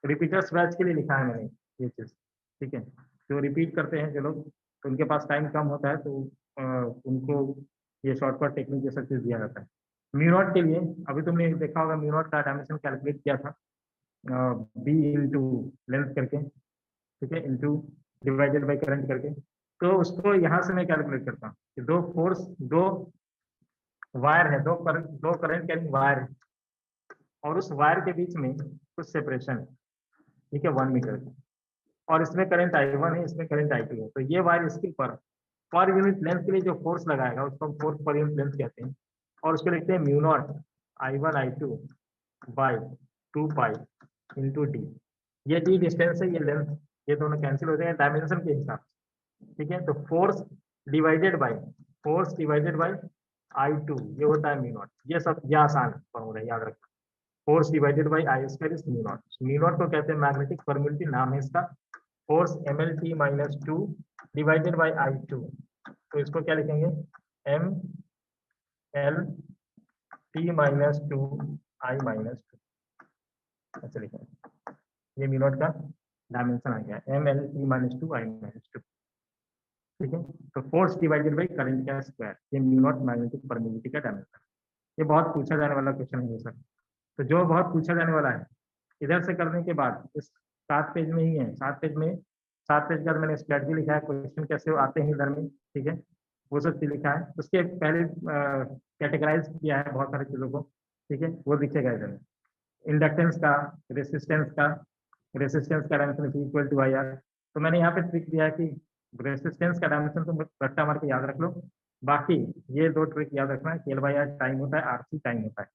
रिपीटर्स बैच के लिए लिखा है मैंने ये चीज, ठीक है। जो रिपीट करते हैं जो लोग, तो उनके पास टाइम कम होता है, तो उनको ये शॉर्टकट टेक्निक ये सब चीज दिया जाता है। म्यू नॉट के लिए अभी तुमने देखा होगा, म्यू नॉट का डायमेंशन कैलकुलेट किया था बी इंटू लेंथ करके, ठीक है, इंटू डिवाइडेड बाई करंट करके। तो उसको यहाँ से मैं कैलकुलेट करता हूँ कि दो फोर्स, दो वायर है, दो करंट कैरिंग वायर है, और उस वायर के बीच में कुछ सेपरेशन है, ठीक है, 1 मीटर की। और इसमें करंट आई वन है, इसमें करंट आई टू है। तो ये वायर इसके पर यूनिट लेंथ के लिए जो फोर्स लगाएगा उसको हम फोर्स पर यूनिट लेंथ कहते हैं। और उसको लिखते हैं mu not I one I two by two pi into D. ये डी डिस्टेंस है, ये लेंथ, ये दोनों कैंसिल हो जाएंगे डायमेंशन के हिसाब से, ठीक है। तो फोर्स डिवाइडेड बाई I2 ये होता है म्यू नॉट। ये सब ये आसान फॉर्मूला है, याद रखना। Force divided by I square is mu naught. Mu naught को कहते हैं मैग्नेटिक परमिटिविटी, नाम है इसका। Force mlt minus 2 divided by I2, तो इसको क्या लिखेंगे, एम एल टी माइनस 2 आई माइनस 2, ऐसे लिखेंगे। ये म्यू नॉट का डायमेंशन आ गया, एम एल टी माइनस 2 आई माइनस 2, ठीक है। तो फोर्स डिवाइडेड बाई करंट का स्क्वायर, ये म्यू नॉट मैग्नेटिक परमिटिविटी का डायमेंशन। ये बहुत पूछा जाने वाला क्वेश्चन है ये सर। तो जो बहुत पूछा जाने वाला है, इधर से करने के बाद इस 7 पेज में ही है, 7 पेज में, 7 पेज का मैंने स्ट्रेटजी लिखा है, क्वेश्चन कैसे आते हैं इधर में, ठीक है, वो सब चीज लिखा है। उसके पहले कैटेगराइज किया है बहुत सारी चीजों को, ठीक है, वो दिखेगा इधर में। इंडक्टेंस का, रेसिस्टेंस का, रेसिस्टेंस का dimension equal to I R. तो मैंने यहाँ पे ट्रिक दिया है कि रेसिस्टेंस का डायमेंशन तुम रट्टा मार के याद रख लो। बाकी ये 2 ट्रिक याद रखना है, केएल बाई आर टाइम होता है, आरसी टाइम होता है,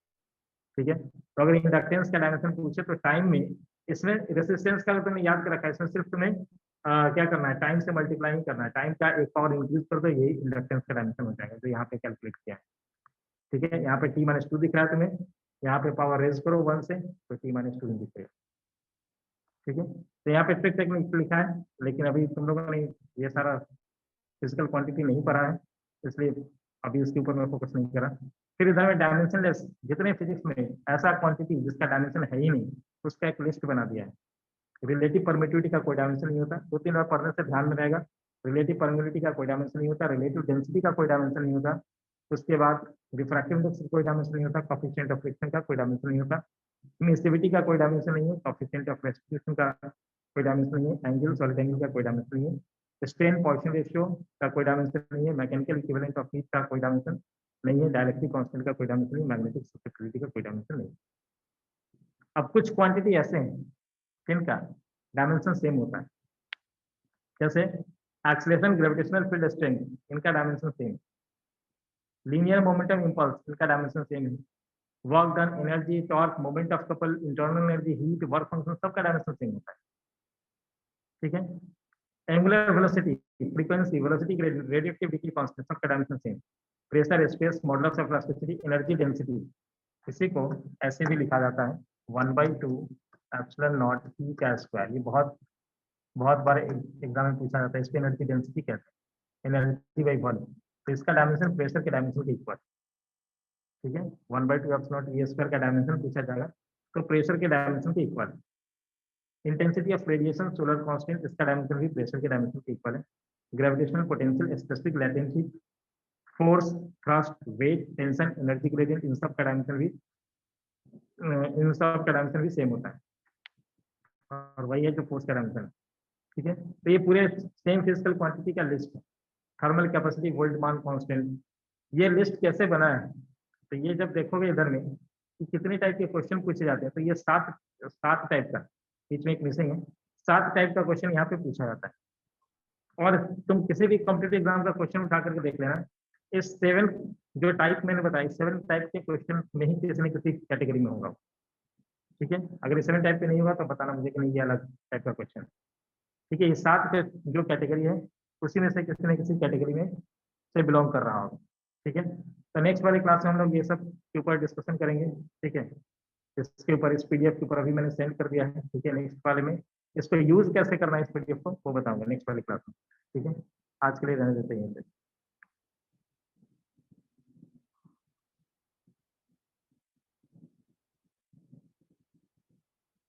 ठीक है। तो अगर इंडक्टेंस का डायमेंशन पूछे तो टाइम में, इसमें रेसिस्टेंस का तुमने याद कर रखा है, इसमें सिर्फ तुम्हें क्या करना है, टाइम से मल्टीप्लाई ही करना है, टाइम का एक पावर इंक्रीज कर दो, यही इंडक्टेंस का डायमेंशन हो जाएगा, जो यहाँ पे कैलकुलेट किया है, ठीक है। यहाँ पे टी माइनस 2 दिख रहा है तुम्हें, यहाँ पे पावर रेज करो 1 से, तो टी माइनस 2 दिखेगा, ठीक है। तो यहाँ पे ट्रिक टेक्निक लिखा है, लेकिन अभी तुम लोगों ने ये सारा फिजिकल क्वांटिटी नहीं पढ़ा है, इसलिए अभी उसके ऊपर मैं फोकस नहीं करा। फिर इधर में डायमेंशनलेस, जितने फिजिक्स में ऐसा क्वांटिटी जिसका डायमेंशन है ही नहीं, उसका एक लिस्ट बना दिया है। रिलेटिव परमिटिविटी का कोई डायमेंशन नहीं होता, 2-3 बार पढ़ने से ध्यान में रहेगा। रिलेटिव परमिटिविटी का कोई डायमेंशन नहीं होता, रिलेटिव डेंसिटी का कोई डायमेंशन नहीं होता, उसके बाद रिफ्रैक्टिव इंडेक्स का कोई डायमेंशन नहीं होता, कोएफिशिएंट ऑफ फ्रिक्शन का कोई डायमेंशन नहीं होता, इमिसिविटी का कोई डायमेंशन नहीं है, कोएफिशिएंट ऑफ रेस्टिट्यूशन का कोई डायमेंशन नहीं है, एंगल सॉलिड एंगल का कोई डायमेंशन नहीं है, स्ट्रेन पॉइसन रेशियो का कोई डायमेंशन नहीं है, मैकेनिकल इक्विवेलेंट ऑफ हीट का कोई डायमेंशन नहीं है, डायलेक्ट्रिक कांस्टेंट का कोई डायमेंशन नहीं, मैग्नेटिक ससेप्टिबिलिटी का कोई डायमेंशन नहीं। अब कुछ क्वांटिटी ऐसे हैं जिनका डायमेंशन सेम होता है, जैसे एक्सीलरेशन, ग्रेविटेशनल फील्ड स्ट्रेंथ, इनका dimension same, linear momentum impulse, इनका डायमेंशन सेम है, work done, energy, torque, moment of couple, internal energy, heat, work function, सबका डायमेंशन सेम होता है, ठीक है। Angular velocity, frequency, velocity, radioactivity constant, सबका dimension same, pressure, space, modulus of elasticity, energy density, इसी को ऐसे भी लिखा जाता है 1/2 एप्सिलॉन नॉट ई का स्क्वायर। ये बहुत बहुत बार एग्जाम में पूछा जाता है, इसकी एनर्जी डेंसिटी कहते हैं, एनर्जी बाई वॉल्यूम। तो इसका डायमेंशन प्रेशर के डायमेंशन के इक्वल, ठीक है। 1/2 एप्सिलॉन नॉट ई स्क्वायर का डायमेंशन पूछा जाएगा तो प्रेशर के डायमेंशन के equal. Intensity of radiation, solar constant, इसका डायमेंशन भी प्रेशर के डायमेंशन के इक्वल है। Gravitational potential, specific latent heat, force, thrust, weight, tension, energy gradient, इन सब का डायमेंशन भी सेम होता है, और वही है जो फोर्स का डायमेंशन है, ठीक है। तो ये पूरे सेम फिजिकल क्वांटिटी का लिस्ट है। थर्मल कैपेसिटी, बोल्ट्जमान कांस्टेंट, ये लिस्ट कैसे बना है, तो ये जब देखोगे इधर में कि कितने टाइप के क्वेश्चन पूछे जाते हैं, तो ये 7 टाइप का, बीच में एक मिसिंग है, 7 टाइप का क्वेश्चन यहाँ पे पूछा जाता है। और तुम किसी भी कॉम्पिटेटिव एग्जाम का क्वेश्चन उठा करके देख लेना, इस 7 जो टाइप मैंने बताई, 7 टाइप के क्वेश्चन में ही किसी न किसी कैटेगरी में होगा, ठीक है। अगर 7 टाइप पे नहीं होगा तो बताना मुझे कि नहीं ये अलग टाइप का क्वेश्चन, ठीक है। ये 7 जो कैटेगरी है उसी में से किसी न किसी कैटेगरी में से बिलोंग कर रहा होगा, ठीक है। तो नेक्स्ट वाली क्लास में हम लोग ये सब के ऊपर डिस्कशन करेंगे, ठीक है। इसके ऊपर, इस पीडीएफ के ऊपर अभी मैंने सेंड कर दिया है, ठीक है। नेक्स्ट वाले में इसको यूज कैसे करना है इस पीडीएफ को वो बताऊंगा नेक्स्ट वाली क्लास में, ठीक है। आज के लिए रहने देते हैं।